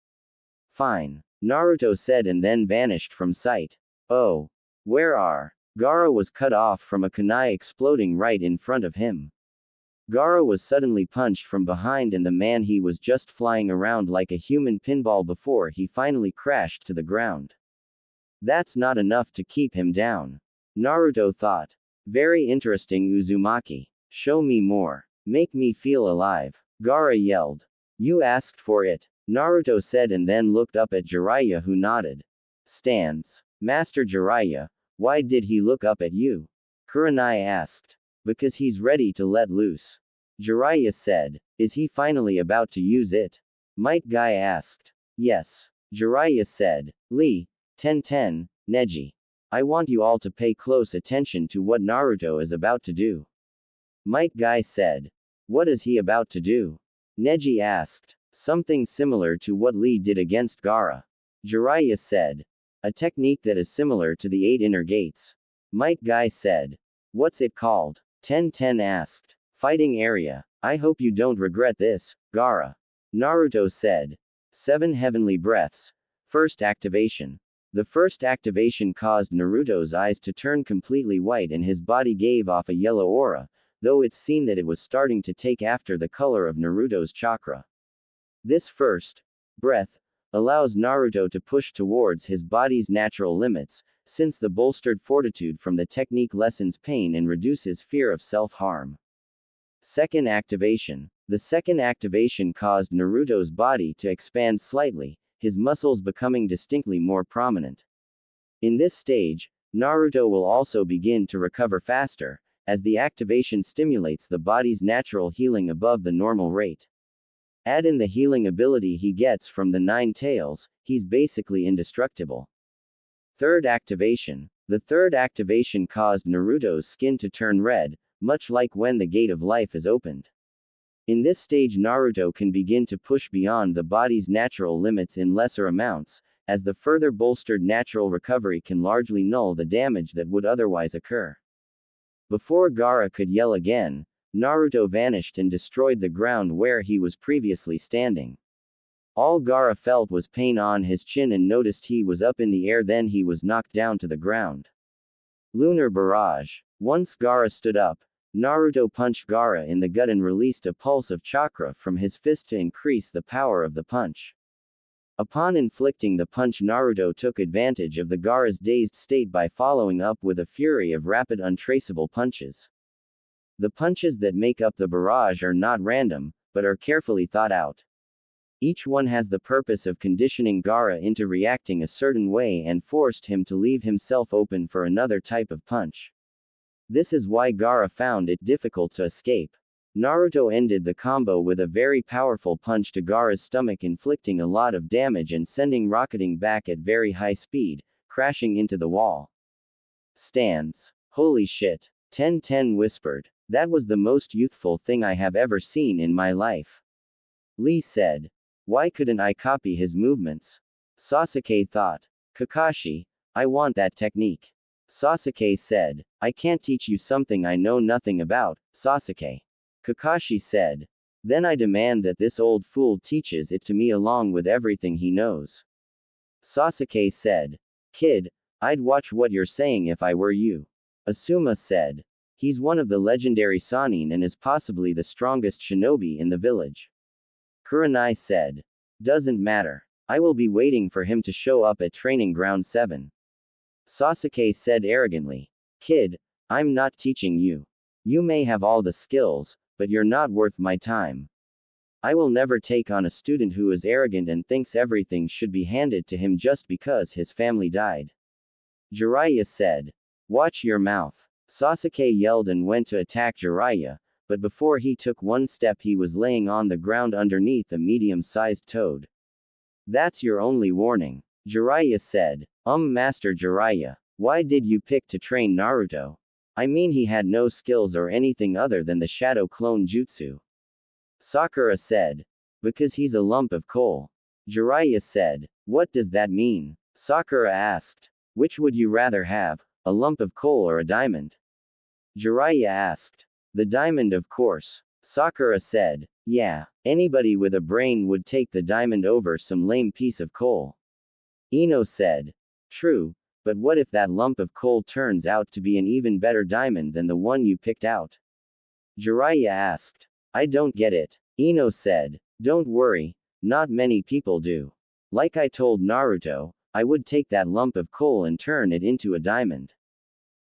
Fine. Naruto said and then vanished from sight. Oh. Where are? Gaara was cut off from a kunai exploding right in front of him. Gaara was suddenly punched from behind and the man he was just flying around like a human pinball before he finally crashed to the ground. That's not enough to keep him down. Naruto thought. Very interesting Uzumaki. Show me more. Make me feel alive. Gaara yelled. You asked for it. Naruto said and then looked up at Jiraiya who nodded. Stands. Master Jiraiya, why did he look up at you? Kurenai asked. Because he's ready to let loose. Jiraiya said. Is he finally about to use it? Might Guy asked. Yes. Jiraiya said. Lee, Ten, Neji. I want you all to pay close attention to what Naruto is about to do. Might Guy said. What is he about to do? Neji asked. Something similar to what Lee did against Gaara. Jiraiya said. A technique that is similar to the 8 inner gates. Might Guy said. What's it called? Ten asked. Fighting area. I hope you don't regret this, Gaara. Naruto said. 7 heavenly breaths. First activation. The first activation caused Naruto's eyes to turn completely white and his body gave off a yellow aura, though it's seen that it was starting to take after the color of Naruto's chakra. This first breath allows Naruto to push towards his body's natural limits, since the bolstered fortitude from the technique lessens pain and reduces fear of self-harm. Second activation. The second activation caused Naruto's body to expand slightly, his muscles becoming distinctly more prominent. In this stage, Naruto will also begin to recover faster, as the activation stimulates the body's natural healing above the normal rate. Add in the healing ability he gets from the 9 tails, he's basically indestructible. Third activation. The third activation caused Naruto's skin to turn red, much like when the Gate of Life is opened. In this stage Naruto can begin to push beyond the body's natural limits in lesser amounts, as the further bolstered natural recovery can largely null the damage that would otherwise occur. Before Gaara could yell again, Naruto vanished and destroyed the ground where he was previously standing. All Gaara felt was pain on his chin and noticed he was up in the air, then he was knocked down to the ground. Lunar Barrage. Once Gaara stood up, Naruto punched Gaara in the gut and released a pulse of chakra from his fist to increase the power of the punch. Upon inflicting the punch, Naruto took advantage of the Gaara's dazed state by following up with a fury of rapid untraceable punches. The punches that make up the barrage are not random, but are carefully thought out. Each one has the purpose of conditioning Gaara into reacting a certain way and forced him to leave himself open for another type of punch. This is why Gaara found it difficult to escape. Naruto ended the combo with a very powerful punch to Gaara's stomach, inflicting a lot of damage and sending rocketing back at very high speed, crashing into the wall. Stands. Holy shit. Ten whispered. That was the most youthful thing I have ever seen in my life. Lee said. Why couldn't I copy his movements? Sasuke thought. Kakashi, I want that technique. Sasuke said. I can't teach you something I know nothing about, Sasuke. Kakashi said. Then I demand that this old fool teaches it to me along with everything he knows. Sasuke said. Kid, I'd watch what you're saying if I were you. Asuma said. He's one of the legendary Sannin and is possibly the strongest shinobi in the village. Kurenai said. Doesn't matter. I will be waiting for him to show up at Training Ground 7. Sasuke said arrogantly. Kid, I'm not teaching you. You may have all the skills, but you're not worth my time. I will never take on a student who is arrogant and thinks everything should be handed to him just because his family died. Jiraiya said. Watch your mouth. Sasuke yelled and went to attack Jiraiya, but before he took one step he was laying on the ground underneath a medium-sized toad. That's your only warning. Jiraiya said. Master Jiraiya, why did you pick to train Naruto? I mean he had no skills or anything other than the shadow clone jutsu. Sakura said. Because he's a lump of coal. Jiraiya said. What does that mean? Sakura asked. Which would you rather have, a lump of coal or a diamond? Jiraiya asked. The diamond, of course. Sakura said. Yeah, anybody with a brain would take the diamond over some lame piece of coal. Ino said. True, but what if that lump of coal turns out to be an even better diamond than the one you picked out? Jiraiya asked. I don't get it. Ino said. Don't worry, not many people do. Like I told Naruto, I would take that lump of coal and turn it into a diamond.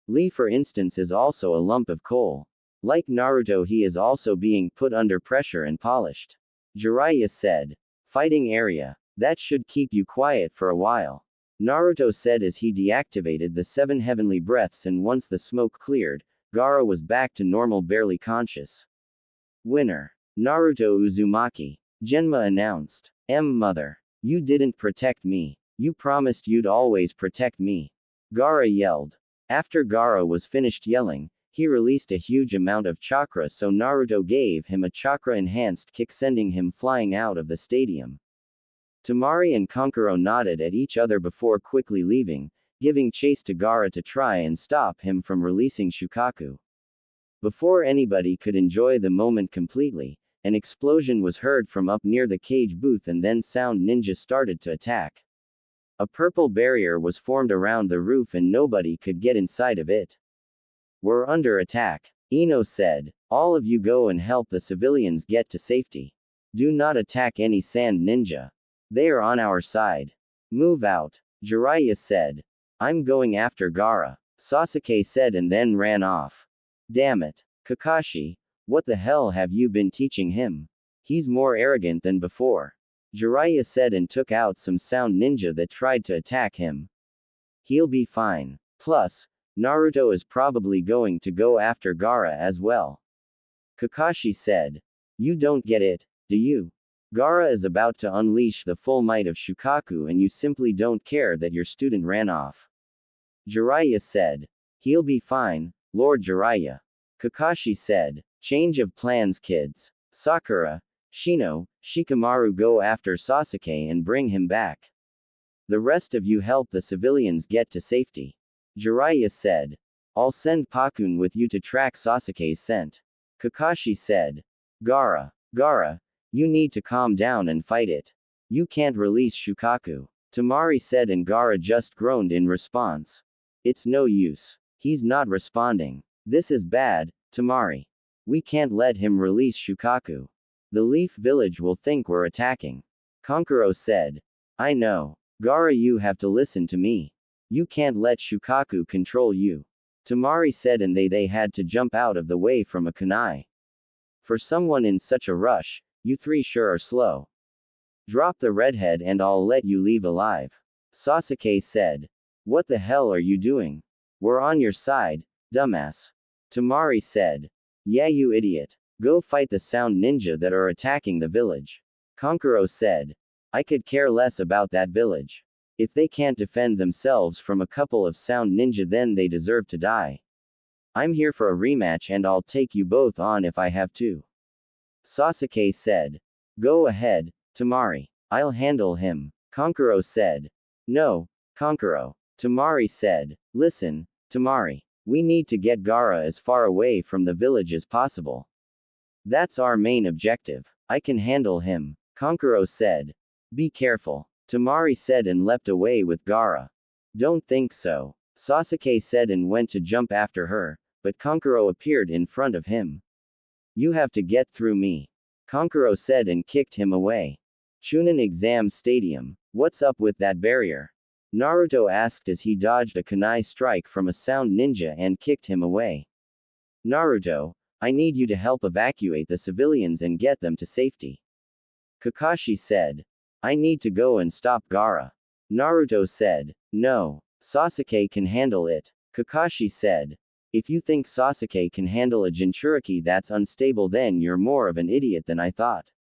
Lee, for instance, is also a lump of coal. Like Naruto, he is also being put under pressure and polished. Jiraiya said. Fighting area. That should keep you quiet for a while. Naruto said as he deactivated the 7 heavenly breaths, and once the smoke cleared, Gaara was back to normal, barely conscious. Winner. Naruto Uzumaki. Genma announced. Mother. You didn't protect me. You promised you'd always protect me. Gaara yelled. After Gaara was finished yelling, he released a huge amount of chakra, so Naruto gave him a chakra-enhanced kick, sending him flying out of the stadium. Temari and Kankuro nodded at each other before quickly leaving, giving chase to Gaara to try and stop him from releasing Shukaku. Before anybody could enjoy the moment completely, an explosion was heard from up near the cage booth, and then Sound Ninja started to attack. A purple barrier was formed around the roof and nobody could get inside of it. We're under attack. Ino said. All of you go and help the civilians get to safety. Do not attack any Sand Ninja. They are on our side. Move out. Jiraiya said. I'm going after Gaara, Sasuke said, and then ran off. Damn it. Kakashi, what the hell have you been teaching him? He's more arrogant than before. Jiraiya said and took out some Sound Ninja that tried to attack him. He'll be fine. Plus, Naruto is probably going to go after Gaara as well. Kakashi said. You don't get it, do you? Gaara is about to unleash the full might of Shukaku and you simply don't care that your student ran off. Jiraiya said. He'll be fine, Lord Jiraiya. Kakashi said. Change of plans, kids. Sakura, Shino, Shikamaru, go after Sasuke and bring him back. The rest of you help the civilians get to safety. Jiraiya said. I'll send Pakun with you to track Sasuke's scent. Kakashi said. Gaara, you need to calm down and fight it. You can't release Shukaku. Temari said, and Gaara just groaned in response. It's no use. He's not responding. This is bad, Temari. We can't let him release Shukaku. The Leaf Village will think we're attacking. Kankuro said. I know. Gaara, you have to listen to me. You can't let Shukaku control you. Temari said, and they had to jump out of the way from a kunai. For someone in such a rush, you three sure are slow. Drop the redhead and I'll let you leave alive. Sasuke said. What the hell are you doing? We're on your side, dumbass. Temari said. Yeah, you idiot. Go fight the Sound Ninja that are attacking the village. Kankuro said. I could care less about that village. If they can't defend themselves from a couple of Sound Ninja, then they deserve to die. I'm here for a rematch and I'll take you both on if I have to. Sasuke said. Go ahead, Temari. I'll handle him. Kankuro said. No, Kankuro. Temari said. Listen, Temari. We need to get Gaara as far away from the village as possible. That's our main objective. I can handle him, Kankuro said. Be careful, Temari said, and leapt away with Gaara. Don't think so, Sasuke said, and went to jump after her, but Kankuro appeared in front of him. You have to get through me, Kankuro said, and kicked him away. Chunin Exam Stadium. What's up with that barrier? Naruto asked as he dodged a kunai strike from a sound ninja and kicked him away. Naruto, I need you to help evacuate the civilians and get them to safety. Kakashi said. I need to go and stop Gaara. Naruto said. No. Sasuke can handle it. Kakashi said. If you think Sasuke can handle a Jinchuriki that's unstable, then you're more of an idiot than I thought.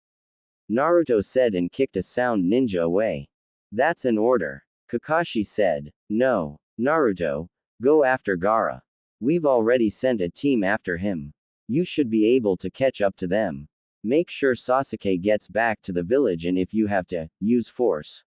Naruto said and kicked a sound ninja away. That's an order. Kakashi said. No. Naruto, go after Gaara. We've already sent a team after him. You should be able to catch up to them. Make sure Sasuke gets back to the village, and if you have to, use force.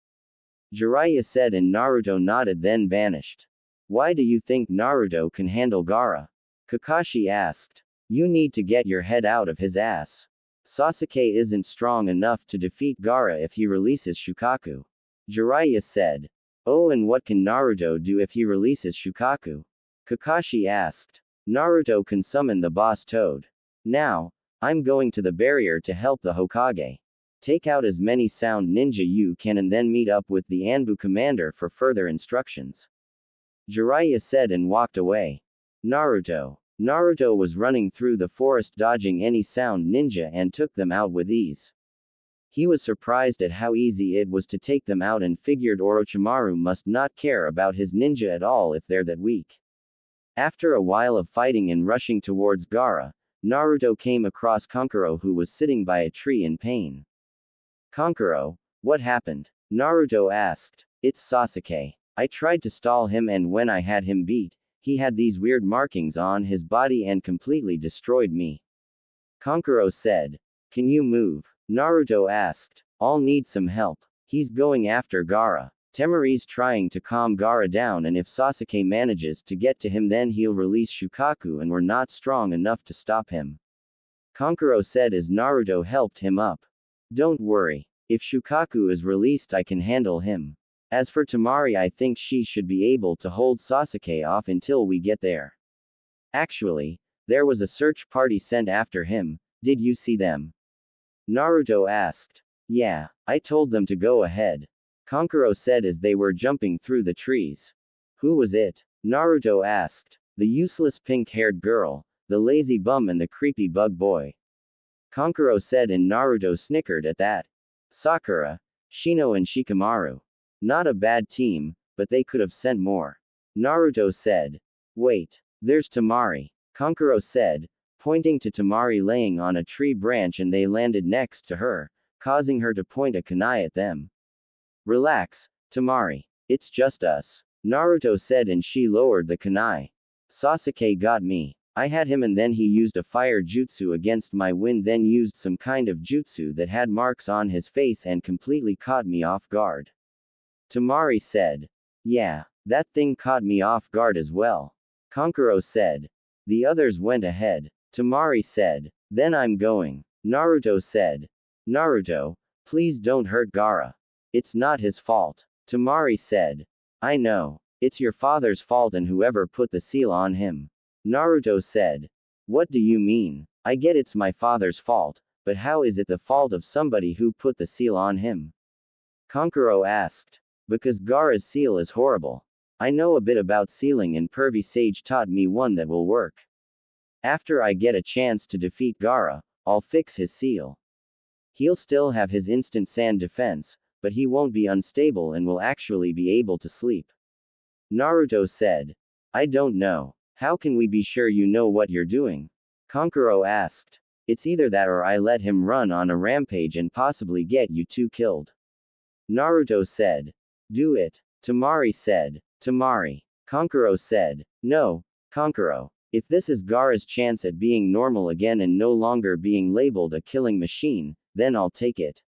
Jiraiya said and Naruto nodded then vanished. Why do you think Naruto can handle Gaara? Kakashi asked. You need to get your head out of his ass. Sasuke isn't strong enough to defeat Gaara if he releases Shukaku. Jiraiya said. Oh, and what can Naruto do if he releases Shukaku? Kakashi asked. Naruto can summon the boss toad. Now, I'm going to the barrier to help the Hokage. Take out as many sound ninja you can and then meet up with the Anbu commander for further instructions. Jiraiya said and walked away. Naruto. Naruto was running through the forest dodging any sound ninja and took them out with ease. He was surprised at how easy it was to take them out and figured Orochimaru must not care about his ninja at all if they're that weak. After a while of fighting and rushing towards Gaara, Naruto came across Kankuro, who was sitting by a tree in pain. Kankuro, what happened? Naruto asked. It's Sasuke. I tried to stall him, and when I had him beat, he had these weird markings on his body and completely destroyed me. Kankuro said. Can you move? Naruto asked. I'll need some help. He's going after Gaara. Temari's trying to calm Gaara down, and if Sasuke manages to get to him, then he'll release Shukaku and we're not strong enough to stop him. Kankuro said as Naruto helped him up. Don't worry. If Shukaku is released, I can handle him. As for Temari, I think she should be able to hold Sasuke off until we get there. Actually, there was a search party sent after him. Did you see them? Naruto asked. Yeah, I told them to go ahead. Kankuro said as they were jumping through the trees. Who was it? Naruto asked. The useless pink-haired girl, the lazy bum, and the creepy bug boy. Kankuro said and Naruto snickered at that. Sakura, Shino and Shikamaru. Not a bad team, but they could have sent more. Naruto said. Wait, there's Temari. Kankuro said, pointing to Temari laying on a tree branch, and they landed next to her, causing her to point a kunai at them. Relax, Temari. It's just us. Naruto said and she lowered the kunai. Sasuke got me. I had him and then he used a fire jutsu against my wind, then used some kind of jutsu that had marks on his face and completely caught me off guard. Temari said. Yeah, that thing caught me off guard as well. Kankuro said. The others went ahead. Temari said. Then I'm going. Naruto said. Naruto, please don't hurt Gaara. It's not his fault. Temari said. I know. It's your father's fault and whoever put the seal on him. Naruto said. What do you mean? I get it's my father's fault, but how is it the fault of somebody who put the seal on him? Kankuro asked. Because Gaara's seal is horrible. I know a bit about sealing and Pervy Sage taught me one that will work. After I get a chance to defeat Gaara, I'll fix his seal. He'll still have his instant sand defense, but he won't be unstable and will actually be able to sleep. Naruto said. I don't know. How can we be sure you know what you're doing? Kankuro asked. It's either that or I let him run on a rampage and possibly get you two killed. Naruto said. Do it. Temari said. Temari. Kankuro said. No, Kankuro. If this is Gaara's chance at being normal again and no longer being labeled a killing machine, then I'll take it.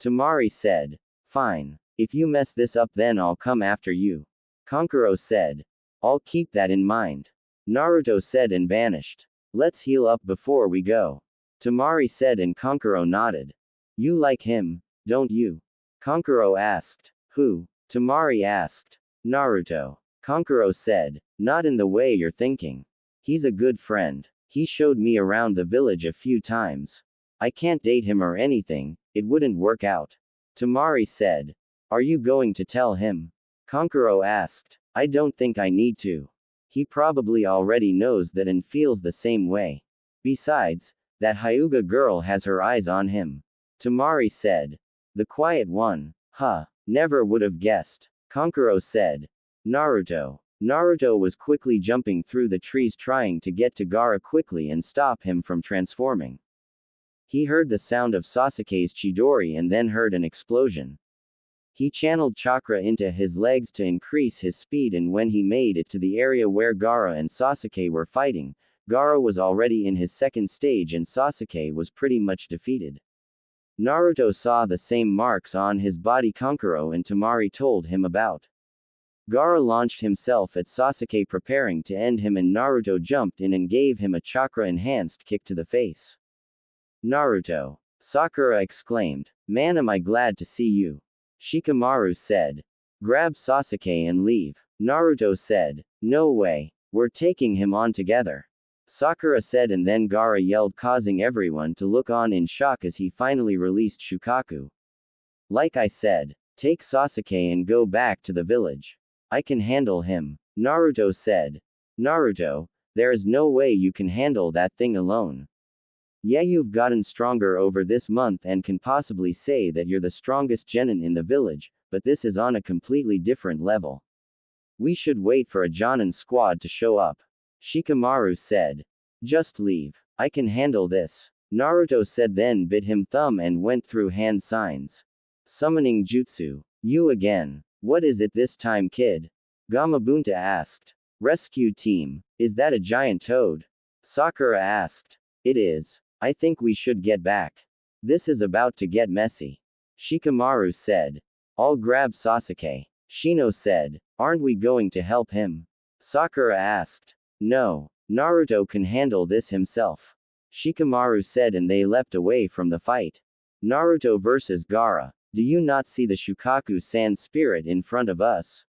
Temari said. Fine. If you mess this up, then I'll come after you. Kankuro said. I'll keep that in mind. Naruto said and vanished. Let's heal up before we go. Temari said and Kankuro nodded. You like him, don't you? Kankuro asked. Who? Temari asked. Naruto. Kankuro said. Not in the way you're thinking. He's a good friend. He showed me around the village a few times. I can't date him or anything, it wouldn't work out. Temari said. Are you going to tell him? Kankuro asked. I don't think I need to. He probably already knows that and feels the same way. Besides, that Hyuga girl has her eyes on him. Temari said. The quiet one. Huh. Never would have guessed. Kankuro said. Naruto. Naruto was quickly jumping through the trees trying to get to Gaara quickly and stop him from transforming. He heard the sound of Sasuke's Chidori and then heard an explosion. He channeled chakra into his legs to increase his speed, and when he made it to the area where Gaara and Sasuke were fighting, Gaara was already in his second stage and Sasuke was pretty much defeated. Naruto saw the same marks on his body Kankuro and Temari told him about. Gaara launched himself at Sasuke preparing to end him, and Naruto jumped in and gave him a chakra-enhanced kick to the face. Naruto. Sakura exclaimed. Man, am I glad to see you. Shikamaru said. Grab Sasuke and leave. Naruto said. No way. We're taking him on together. Sakura said, and then Gaara yelled, causing everyone to look on in shock as he finally released Shukaku. Like I said, take Sasuke and go back to the village. I can handle him. Naruto said. Naruto, there is no way you can handle that thing alone. Yeah, you've gotten stronger over this month and can possibly say that you're the strongest genin in the village, but this is on a completely different level. We should wait for a Jonin squad to show up. Shikamaru said. Just leave. I can handle this. Naruto said, then bit him thumb and went through hand signs. Summoning jutsu. You again. What is it this time, kid? Gamabunta asked. Rescue team. Is that a giant toad? Sakura asked. It is. I think we should get back. This is about to get messy. Shikamaru said. I'll grab Sasuke. Shino said. Aren't we going to help him? Sakura asked. No. Naruto can handle this himself. Shikamaru said, and they leapt away from the fight. Naruto versus Gaara. Do you not see the Shukaku sand spirit in front of us?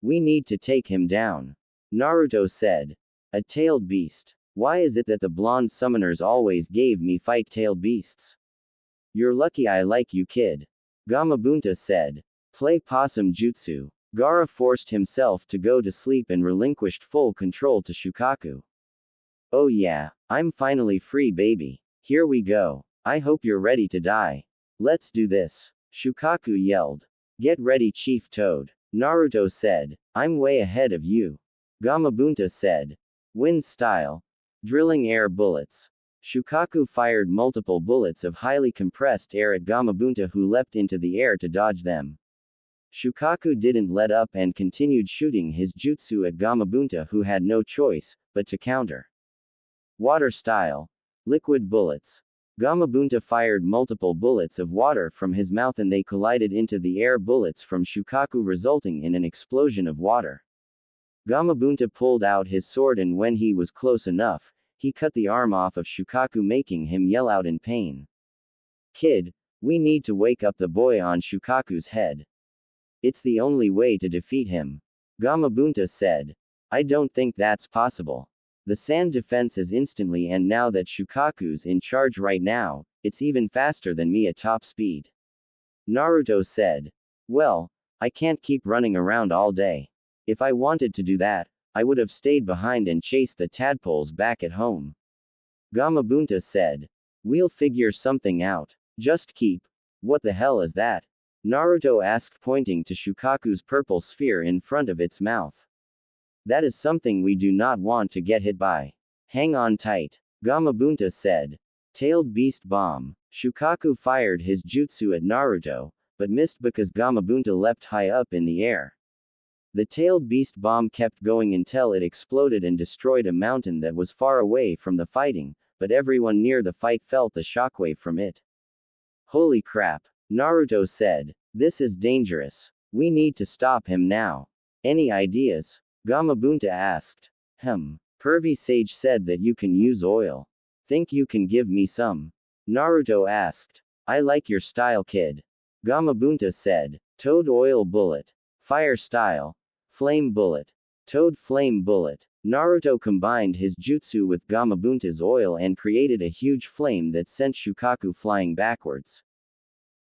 We need to take him down. Naruto said. A tailed beast. Why is it that the blonde summoners always gave me fight-tailed beasts? You're lucky I like you, kid. Gamabunta said. Play possum jutsu. Gaara forced himself to go to sleep and relinquished full control to Shukaku. Oh yeah, I'm finally free, baby. Here we go. I hope you're ready to die. Let's do this. Shukaku yelled. Get ready, Chief Toad. Naruto said. I'm way ahead of you. Gamabunta said. Wind style. Drilling air bullets. Shukaku fired multiple bullets of highly compressed air at Gamabunta, who leapt into the air to dodge them. Shukaku didn't let up and continued shooting his jutsu at Gamabunta, who had no choice but to counter. Water style. Liquid bullets. Gamabunta fired multiple bullets of water from his mouth and they collided into the air bullets from Shukaku, resulting in an explosion of water. Gamabunta pulled out his sword, and when he was close enough, he cut the arm off of Shukaku, making him yell out in pain. Kid, we need to wake up the boy on Shukaku's head. It's the only way to defeat him. Gamabunta said. I don't think that's possible. The sand defense is instantly, and now that Shukaku's in charge right now, it's even faster than me at top speed. Naruto said. Well, I can't keep running around all day. If I wanted to do that, I would have stayed behind and chased the tadpoles back at home. Gamabunta said. We'll figure something out. Just keep. What the hell is that? Naruto asked, pointing to Shukaku's purple sphere in front of its mouth. That is something we do not want to get hit by. Hang on tight. Gamabunta said. Tailed beast bomb. Shukaku fired his jutsu at Naruto, but missed because Gamabunta leapt high up in the air. The tailed beast bomb kept going until it exploded and destroyed a mountain that was far away from the fighting, but everyone near the fight felt the shockwave from it. Holy crap. Naruto said. This is dangerous. We need to stop him now. Any ideas? Gamabunta asked. Pervy Sage said that you can use oil. Think you can give me some? Naruto asked. I like your style, kid. Gamabunta said. Toad oil bullet. Fire style. Flame bullet. Toad flame bullet. Naruto combined his jutsu with Gamabunta's oil and created a huge flame that sent Shukaku flying backwards.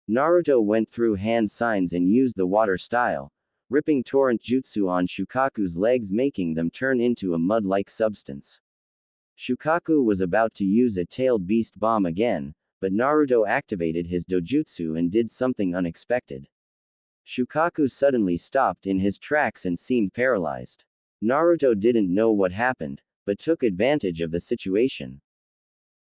Naruto went through hand signs and used the water style, ripping torrent jutsu on Shukaku's legs, making them turn into a mud-like substance. Shukaku was about to use a tailed beast bomb again, but Naruto activated his dojutsu and did something unexpected. Shukaku suddenly stopped in his tracks and seemed paralyzed. Naruto didn't know what happened, but took advantage of the situation.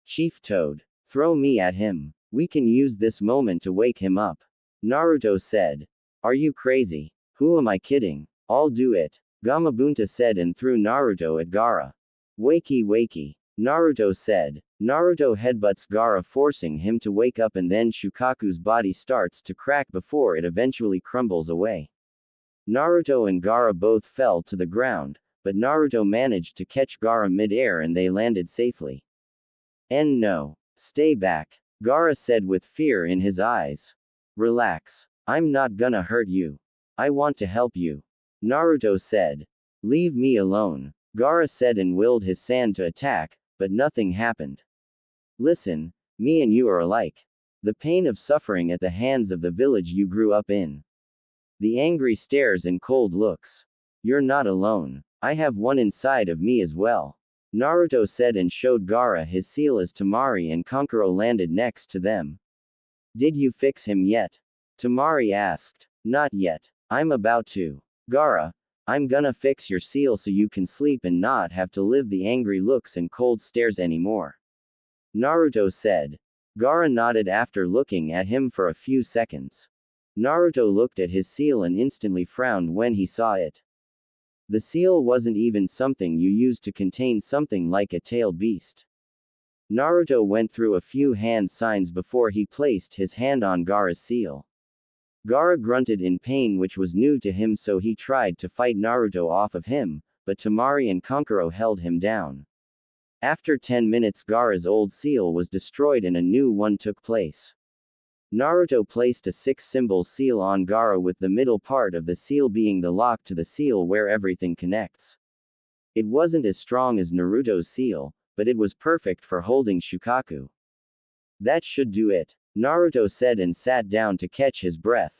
Chief Toad, throw me at him. We can use this moment to wake him up. Naruto said. Are you crazy? Who am I kidding? I'll do it. Gamabunta said and threw Naruto at Gaara. Wakey wakey. Naruto said. Naruto headbutts Gaara, forcing him to wake up, and then Shukaku's body starts to crack before it eventually crumbles away. Naruto and Gaara both fell to the ground, but Naruto managed to catch Gaara mid-air and they landed safely. No. Stay back. Gaara said with fear in his eyes. Relax. I'm not gonna hurt you. I want to help you. Naruto said. Leave me alone. Gaara said and willed his sand to attack, but nothing happened. Listen, me and you are alike. The pain of suffering at the hands of the village you grew up in. The angry stares and cold looks. You're not alone. I have one inside of me as well. Naruto said and showed Gaara his seal as Temari and Kankuro landed next to them. Did you fix him yet? Temari asked. Not yet. I'm about to. Gaara, I'm gonna fix your seal so you can sleep and not have to live the angry looks and cold stares anymore. Naruto said. Gaara nodded after looking at him for a few seconds. Naruto looked at his seal and instantly frowned when he saw it. The seal wasn't even something you use to contain something like a tailed beast. Naruto went through a few hand signs before he placed his hand on Gaara's seal. Gaara grunted in pain, which was new to him, so he tried to fight Naruto off of him, but Temari and Kankuro held him down. After 10 minutes, Gaara's old seal was destroyed and a new one took place. Naruto placed a 6-symbol seal on Gaara, with the middle part of the seal being the lock to the seal where everything connects. It wasn't as strong as Naruto's seal, but it was perfect for holding Shukaku. That should do it, Naruto said and sat down to catch his breath.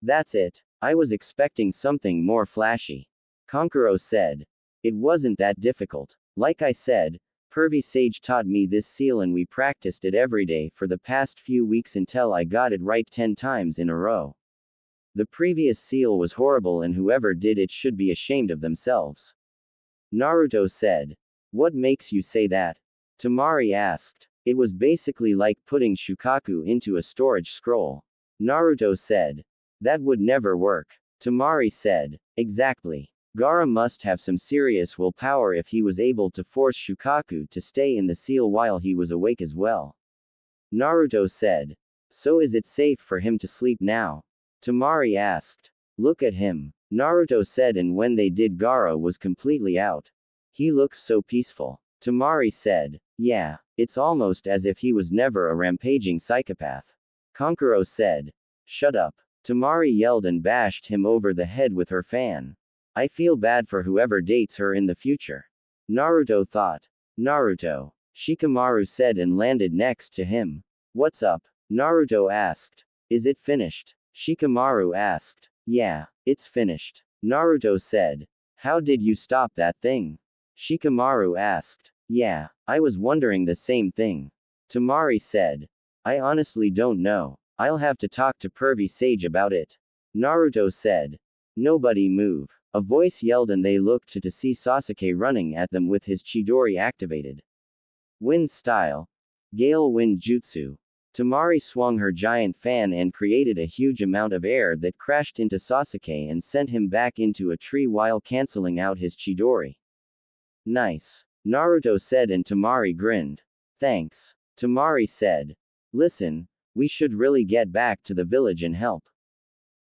That's it. I was expecting something more flashy. Kankuro said. It wasn't that difficult. Like I said, Pervy Sage taught me this seal and we practiced it every day for the past few weeks until I got it right 10 times in a row. The previous seal was horrible and whoever did it should be ashamed of themselves. Naruto said. What makes you say that? Temari asked. It was basically like putting Shukaku into a storage scroll. Naruto said. That would never work. Temari said. Exactly. Gaara must have some serious willpower if he was able to force Shukaku to stay in the seal while he was awake as well. Naruto said. So is it safe for him to sleep now? Temari asked. Look at him. Naruto said, and when they did, Gaara was completely out. He looks so peaceful. Temari said. Yeah, it's almost as if he was never a rampaging psychopath. Kankuro said. Shut up. Temari yelled and bashed him over the head with her fan. I feel bad for whoever dates her in the future. Naruto thought. Naruto. Shikamaru said and landed next to him. What's up? Naruto asked. Is it finished? Shikamaru asked. Yeah, it's finished. Naruto said. How did you stop that thing? Shikamaru asked. Yeah, I was wondering the same thing. Temari said. I honestly don't know. I'll have to talk to Pervy Sage about it. Naruto said. Nobody move. A voice yelled and they looked to see Sasuke running at them with his Chidori activated. Wind style. Gale Wind Jutsu. Temari swung her giant fan and created a huge amount of air that crashed into Sasuke and sent him back into a tree while canceling out his Chidori. Nice. Naruto said and Temari grinned. Thanks. Temari said. Listen, we should really get back to the village and help.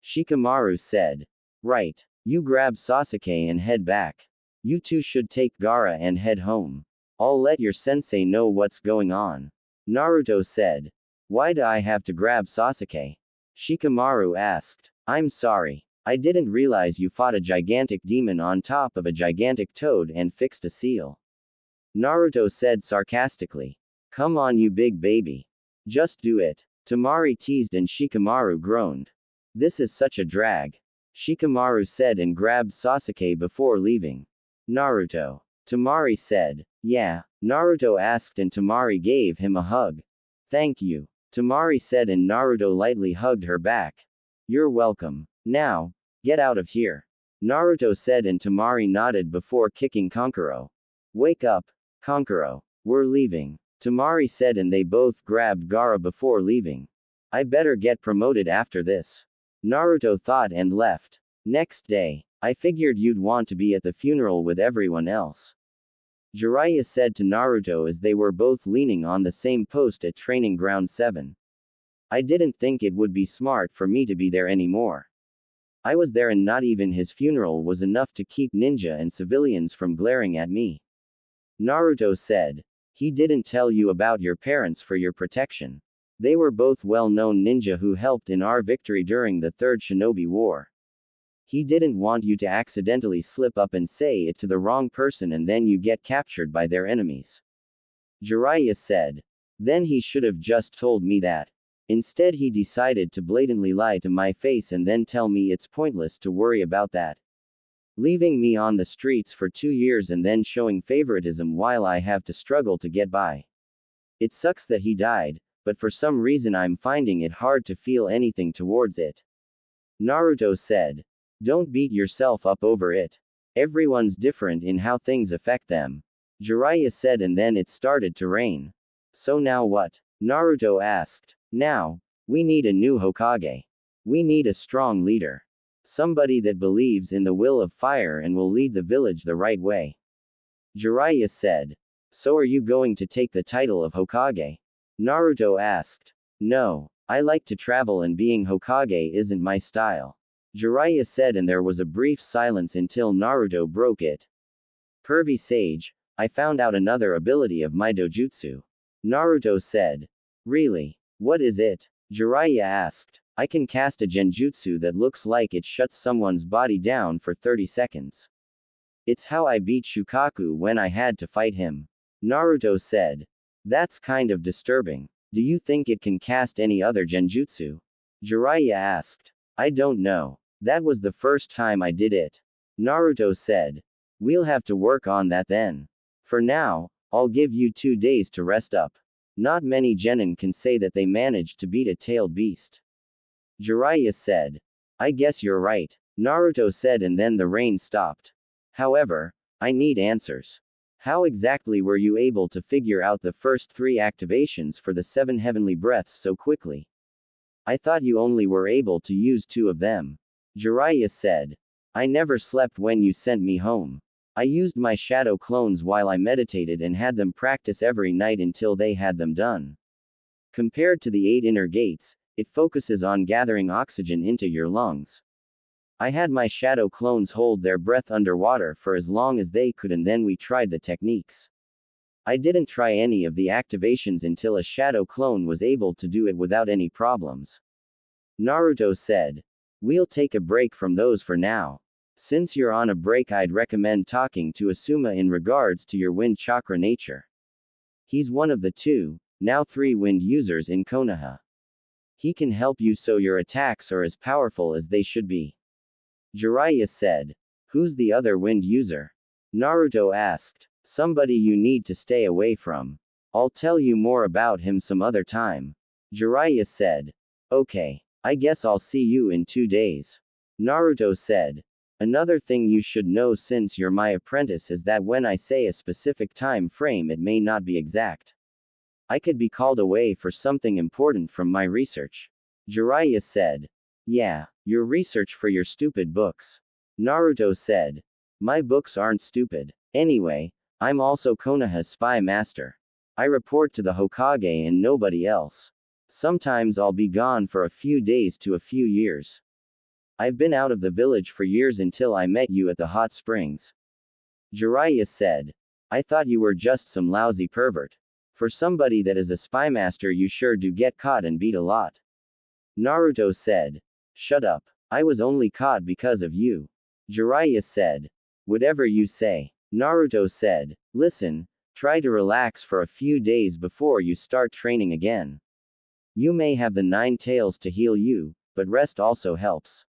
Shikamaru said. Right. You grab Sasuke and head back. You two should take Gaara and head home. I'll let your sensei know what's going on. Naruto said. Why do I have to grab Sasuke? Shikamaru asked. I'm sorry. I didn't realize you fought a gigantic demon on top of a gigantic toad and fixed a seal. Naruto said sarcastically. Come on, you big baby. Just do it. Temari teased and Shikamaru groaned. This is such a drag. Shikamaru said and grabbed Sasuke before leaving. Naruto. Tamari said. Yeah, Naruto asked and Tamari gave him a hug. Thank you. Tamari said and Naruto lightly hugged her back. You're welcome. Now, get out of here. Naruto said and Tamari nodded before kicking Kankuro. Wake up, Kankuro. We're leaving. Tamari said and they both grabbed Gaara before leaving. I better get promoted after this. Naruto thought and left. Next day, I figured you'd want to be at the funeral with everyone else. Jiraiya said to Naruto as they were both leaning on the same post at Training Ground 7. I didn't think it would be smart for me to be there anymore. I was there and not even his funeral was enough to keep ninja and civilians from glaring at me. Naruto said. He didn't tell you about your parents for your protection. They were both well-known ninja who helped in our victory during the Third Shinobi War. He didn't want you to accidentally slip up and say it to the wrong person and then you get captured by their enemies. Jiraiya said. Then he should have just told me that. Instead he decided to blatantly lie to my face and then tell me it's pointless to worry about that. Leaving me on the streets for 2 years and then showing favoritism while I have to struggle to get by. It sucks that he died, but for some reason I'm finding it hard to feel anything towards it. Naruto said. Don't beat yourself up over it. Everyone's different in how things affect them. Jiraiya said and then it started to rain. So now what? Naruto asked. Now, we need a new Hokage. We need a strong leader. Somebody that believes in the will of fire and will lead the village the right way. Jiraiya said. So are you going to take the title of Hokage? Naruto asked. No, I like to travel and being Hokage isn't my style. Jiraiya said and there was a brief silence until Naruto broke it. Pervy Sage, I found out another ability of my dojutsu. Naruto said. Really? What is it? Jiraiya asked. I can cast a genjutsu that looks like it shuts someone's body down for 30 seconds. It's how I beat Shukaku when I had to fight him. Naruto said. That's kind of disturbing. Do you think it can cast any other genjutsu? Jiraiya asked. I don't know. That was the first time I did it. Naruto said. We'll have to work on that then. For now, I'll give you 2 days to rest up. Not many genin can say that they managed to beat a tailed beast. Jiraiya said. I guess you're right. Naruto said and then the rain stopped. However, I need answers. How exactly were you able to figure out the first 3 activations for the 7 heavenly breaths so quickly? I thought you only were able to use 2 of them. Jiraiya said. I never slept when you sent me home. I used my shadow clones while I meditated and had them practice every night until they had them done. Compared to the 8 inner gates, it focuses on gathering oxygen into your lungs. I had my shadow clones hold their breath underwater for as long as they could and then we tried the techniques. I didn't try any of the activations until a shadow clone was able to do it without any problems. Naruto said. We'll take a break from those for now. Since you're on a break I'd recommend talking to Asuma in regards to your wind chakra nature. He's one of the 2, now 3 wind users in Konoha. He can help you so your attacks are as powerful as they should be. Jiraiya said. Who's the other wind user? Naruto asked. Somebody you need to stay away from. I'll tell you more about him some other time. Jiraiya said. Okay, I guess I'll see you in 2 days. Naruto said. Another thing you should know since you're my apprentice is that when I say a specific time frame it may not be exact. I could be called away for something important from my research. Jiraiya said. Yeah, your research for your stupid books. Naruto said. My books aren't stupid. Anyway, I'm also Konoha's spy master. I report to the Hokage and nobody else. Sometimes I'll be gone for a few days to a few years. I've been out of the village for years until I met you at the hot springs. Jiraiya said. I thought you were just some lousy pervert. For somebody that is a spy master you sure do get caught and beat a lot. Naruto said. Shut up. I was only caught because of you. Jiraiya said. Whatever you say. Naruto said. Listen, try to relax for a few days before you start training again. You may have the 9 tails to heal you, but rest also helps.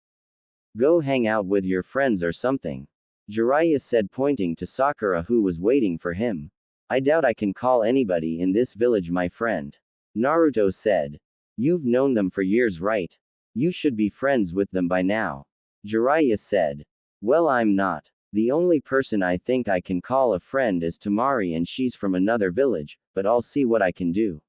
Go hang out with your friends or something. Jiraiya said, pointing to Sakura, who was waiting for him. I doubt I can call anybody in this village my friend. Naruto said. You've known them for years, right? You should be friends with them by now. Jiraiya said. Well, I'm not. The only person I think I can call a friend is Tamari, and she's from another village, but I'll see what I can do.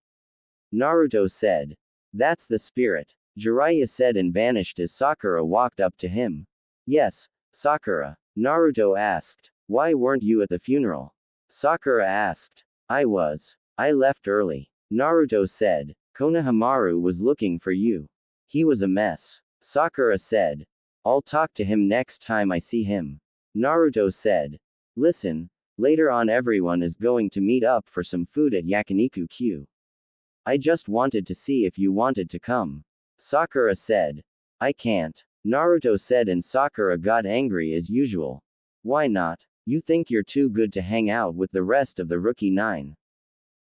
Naruto said. That's the spirit. Jiraiya said and vanished as Sakura walked up to him. Yes, Sakura. Naruto asked. Why weren't you at the funeral? Sakura asked. I was. I left early. Naruto said. Konohamaru was looking for you. He was a mess. Sakura said. I'll talk to him next time I see him. Naruto said. Listen, later on everyone is going to meet up for some food at Yakiniku Q. I just wanted to see if you wanted to come. Sakura said. I can't. Naruto said, and Sakura got angry as usual. Why not? You think you're too good to hang out with the rest of the Rookie 9?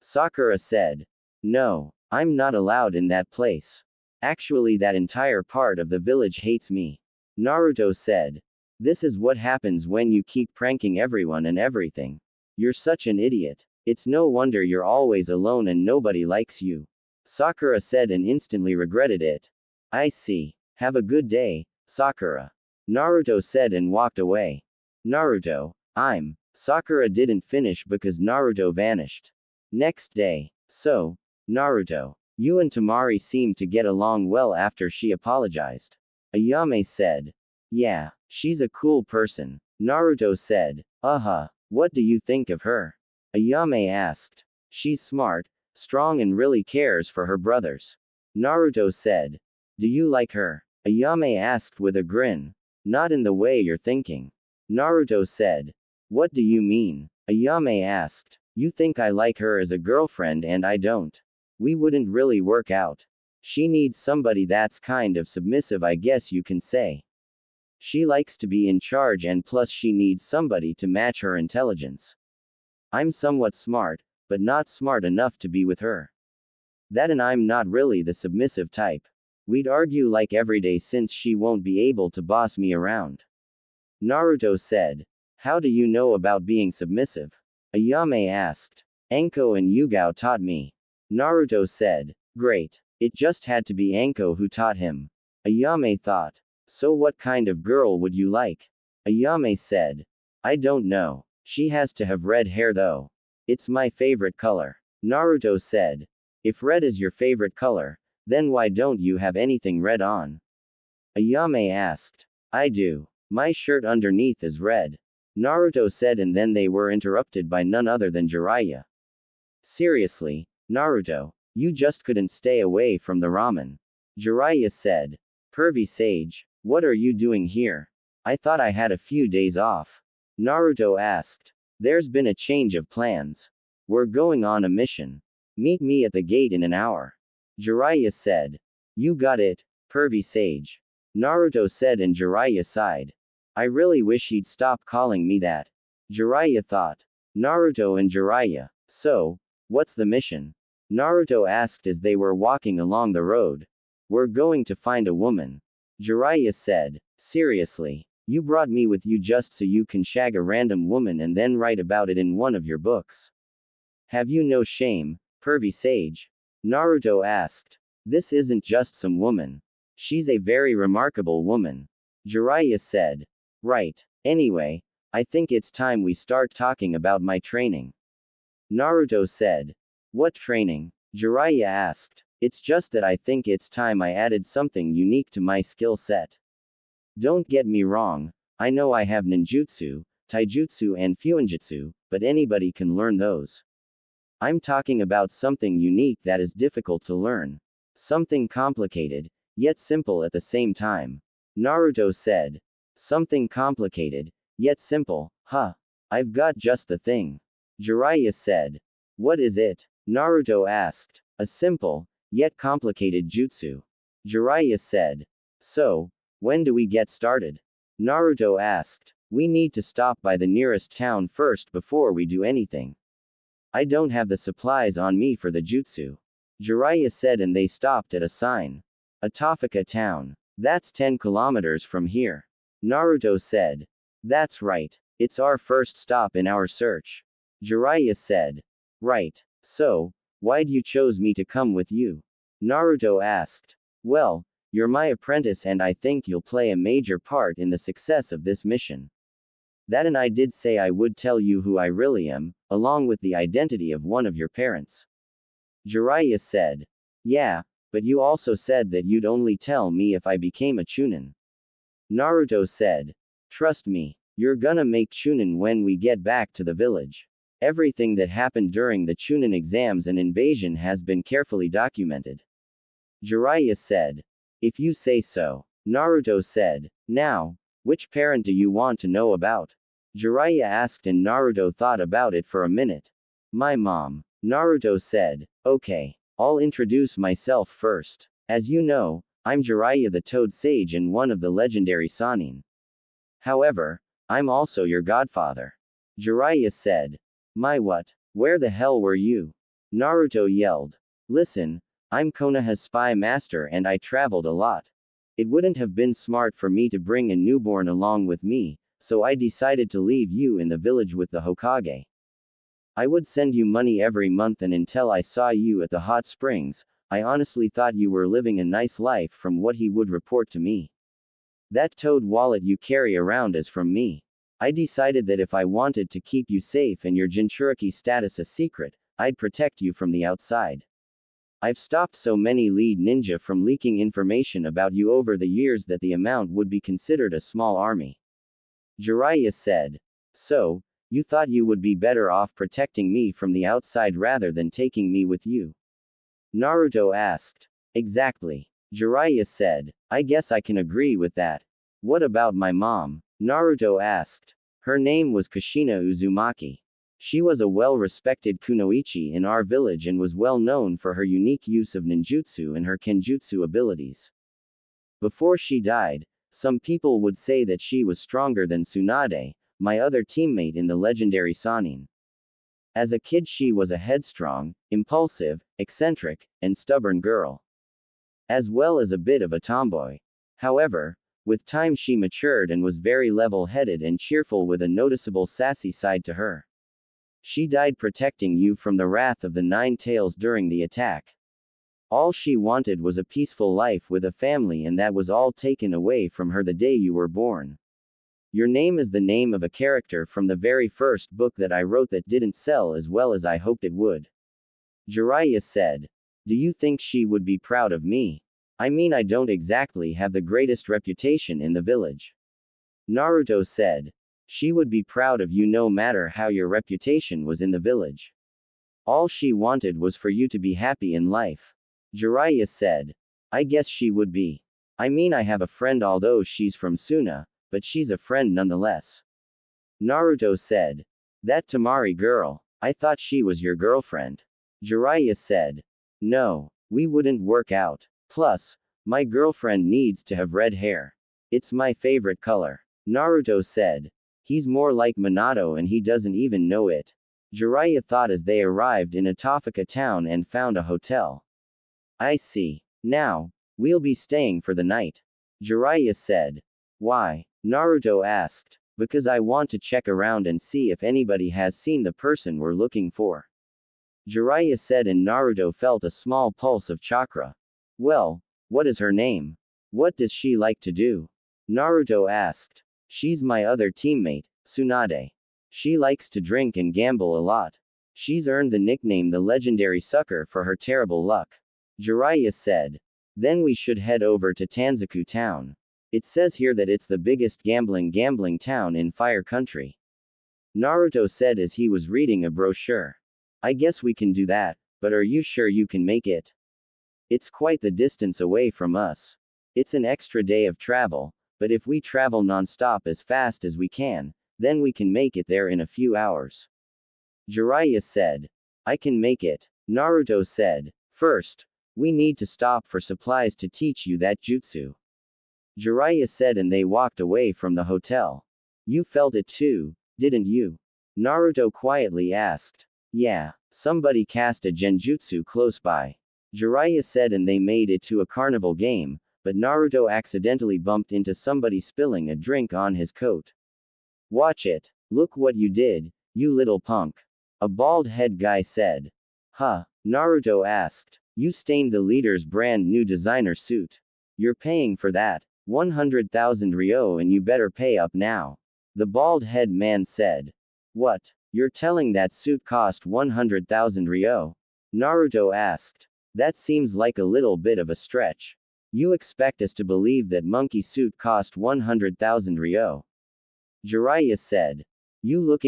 Sakura said. No, I'm not allowed in that place. Actually, that entire part of the village hates me. Naruto said. This is what happens when you keep pranking everyone and everything. You're such an idiot. It's no wonder you're always alone and nobody likes you. Sakura said and instantly regretted it. I see. Have a good day, Sakura. Naruto said and walked away. Naruto, Sakura didn't finish because Naruto vanished. Next day. So, Naruto, you and Tamari seemed to get along well after she apologized. Ayame said. Yeah, she's a cool person. Naruto said. What do you think of her? Ayame asked. She's smart, strong, and really cares for her brothers. Naruto said. Do you like her? Ayame asked with a grin. Not in the way you're thinking. Naruto said. What do you mean? Ayame asked. You think I like her as a girlfriend and I don't. We wouldn't really work out. She needs somebody that's kind of submissive, I guess you can say. She likes to be in charge, and plus she needs somebody to match her intelligence. I'm somewhat smart, but not smart enough to be with her. That, and I'm not really the submissive type. We'd argue like every day since she won't be able to boss me around. Naruto said. How do you know about being submissive? Ayame asked. Anko and Yugao taught me. Naruto said. Great. It just had to be Anko who taught him. Ayame thought. So what kind of girl would you like? Ayame said. I don't know. She has to have red hair though. It's my favorite color. Naruto said. If red is your favorite color, then why don't you have anything red on? Ayame asked. I do. My shirt underneath is red. Naruto said, and then they were interrupted by none other than Jiraiya. Seriously, Naruto, you just couldn't stay away from the ramen. Jiraiya said. Pervy Sage, what are you doing here? I thought I had a few days off. Naruto asked. There's been a change of plans. We're going on a mission. Meet me at the gate in an hour. Jiraiya said. You got it, Pervy Sage. Naruto said, and Jiraiya sighed. I really wish he'd stop calling me that. Jiraiya thought. Naruto and Jiraiya. So, what's the mission? Naruto asked as they were walking along the road. We're going to find a woman. Jiraiya said. Seriously? You brought me with you just so you can shag a random woman and then write about it in one of your books? Have you no shame, Pervy Sage? Naruto asked. This isn't just some woman. She's a very remarkable woman. Jiraiya said. Right. Anyway, I think it's time we start talking about my training. Naruto said. What training? Jiraiya asked. It's just that I think it's time I added something unique to my skill set. Don't get me wrong, I know I have ninjutsu, taijutsu, and fuinjutsu, but anybody can learn those. I'm talking about something unique that is difficult to learn. Something complicated, yet simple at the same time. Naruto said. Something complicated, yet simple, huh? I've got just the thing. Jiraiya said. What is it? Naruto asked. A simple, yet complicated jutsu. Jiraiya said. So, when do we get started? Naruto asked. We need to stop by the nearest town first before we do anything. I don't have the supplies on me for the jutsu. Jiraiya said, and they stopped at a sign. A Tofaka town. That's 10 kilometers from here. Naruto said. That's right. It's our first stop in our search. Jiraiya said. Right. So, why'd you chose me to come with you? Naruto asked. Well, you're my apprentice and I think you'll play a major part in the success of this mission. That and I did say I would tell you who I really am, along with the identity of one of your parents. Jiraiya said. Yeah, but you also said that you'd only tell me if I became a Chunin. Naruto said. Trust me, you're gonna make Chunin when we get back to the village. Everything that happened during the Chunin exams and invasion has been carefully documented. Jiraiya said. If you say so. Naruto said. Now, which parent do you want to know about? Jiraiya asked and Naruto thought about it for a minute. My mom. Naruto said. Okay, I'll introduce myself first. As you know, I'm Jiraiya the Toad Sage and one of the legendary Sannin. However, I'm also your godfather. Jiraiya said. My what? Where the hell were you? Naruto yelled. Listen, I'm Konoha's spy master and I traveled a lot. It wouldn't have been smart for me to bring a newborn along with me, so I decided to leave you in the village with the Hokage. I would send you money every month and until I saw you at the hot springs, I honestly thought you were living a nice life from what he would report to me. That toad wallet you carry around is from me. I decided that if I wanted to keep you safe and your Jinchuriki status a secret, I'd protect you from the outside. I've stopped so many lead ninja from leaking information about you over the years that the amount would be considered a small army. Jiraiya said. So, you thought you would be better off protecting me from the outside rather than taking me with you? Naruto asked. Exactly. Jiraiya said. I guess I can agree with that. What about my mom? Naruto asked. Her name was Kushina Uzumaki. She was a well-respected kunoichi in our village and was well known for her unique use of ninjutsu and her kenjutsu abilities. Before she died, some people would say that she was stronger than Tsunade, my other teammate in the legendary Sannin. As a kid she was a headstrong, impulsive, eccentric, and stubborn girl. As well as a bit of a tomboy. However, with time she matured and was very level-headed and cheerful with a noticeable sassy side to her. She died protecting you from the wrath of the Nine Tails during the attack. All she wanted was a peaceful life with a family and that was all taken away from her the day you were born. Your name is the name of a character from the very first book that I wrote that didn't sell as well as I hoped it would. Jiraiya said. Do you think she would be proud of me? I mean I don't exactly have the greatest reputation in the village. Naruto said. She would be proud of you no matter how your reputation was in the village. All she wanted was for you to be happy in life. Jiraiya said. I guess she would be. I mean I have a friend although she's from Suna, but she's a friend nonetheless. Naruto said. That Tamari girl, I thought she was your girlfriend. Jiraiya said. No, we wouldn't work out. Plus, my girlfriend needs to have red hair. It's my favorite color. Naruto said. He's more like Minato and he doesn't even know it. Jiraiya thought as they arrived in Atofika town and found a hotel. I see. Now, we'll be staying for the night. Jiraiya said. Why? Naruto asked. Because I want to check around and see if anybody has seen the person we're looking for. Jiraiya said and Naruto felt a small pulse of chakra. Well, what is her name? What does she like to do? Naruto asked. She's my other teammate, Tsunade. She likes to drink and gamble a lot. She's earned the nickname the legendary sucker for her terrible luck. Jiraiya said. Then we should head over to Tanzaku town. It says here that it's the biggest gambling town in Fire Country. Naruto said as he was reading a brochure. I guess we can do that, but are you sure you can make it? It's quite the distance away from us. It's an extra day of travel, but if we travel non-stop as fast as we can, then we can make it there in a few hours. Jiraiya said. I can make it. Naruto said. First, we need to stop for supplies to teach you that jutsu. Jiraiya said and they walked away from the hotel. You felt it too, didn't you? Naruto quietly asked. Yeah, somebody cast a genjutsu close by. Jiraiya said and they made it to a carnival game, but Naruto accidentally bumped into somebody spilling a drink on his coat. Watch it. Look what you did, you little punk. A bald head guy said. Huh? Naruto asked. You stained the leader's brand new designer suit. You're paying for that. 100,000 ryo and you better pay up now. The bald head man said. What? You're telling that suit cost 100,000 ryo? Naruto asked. That seems like a little bit of a stretch. You expect us to believe that monkey suit cost 100,000 ryo? Jiraiya said. You looking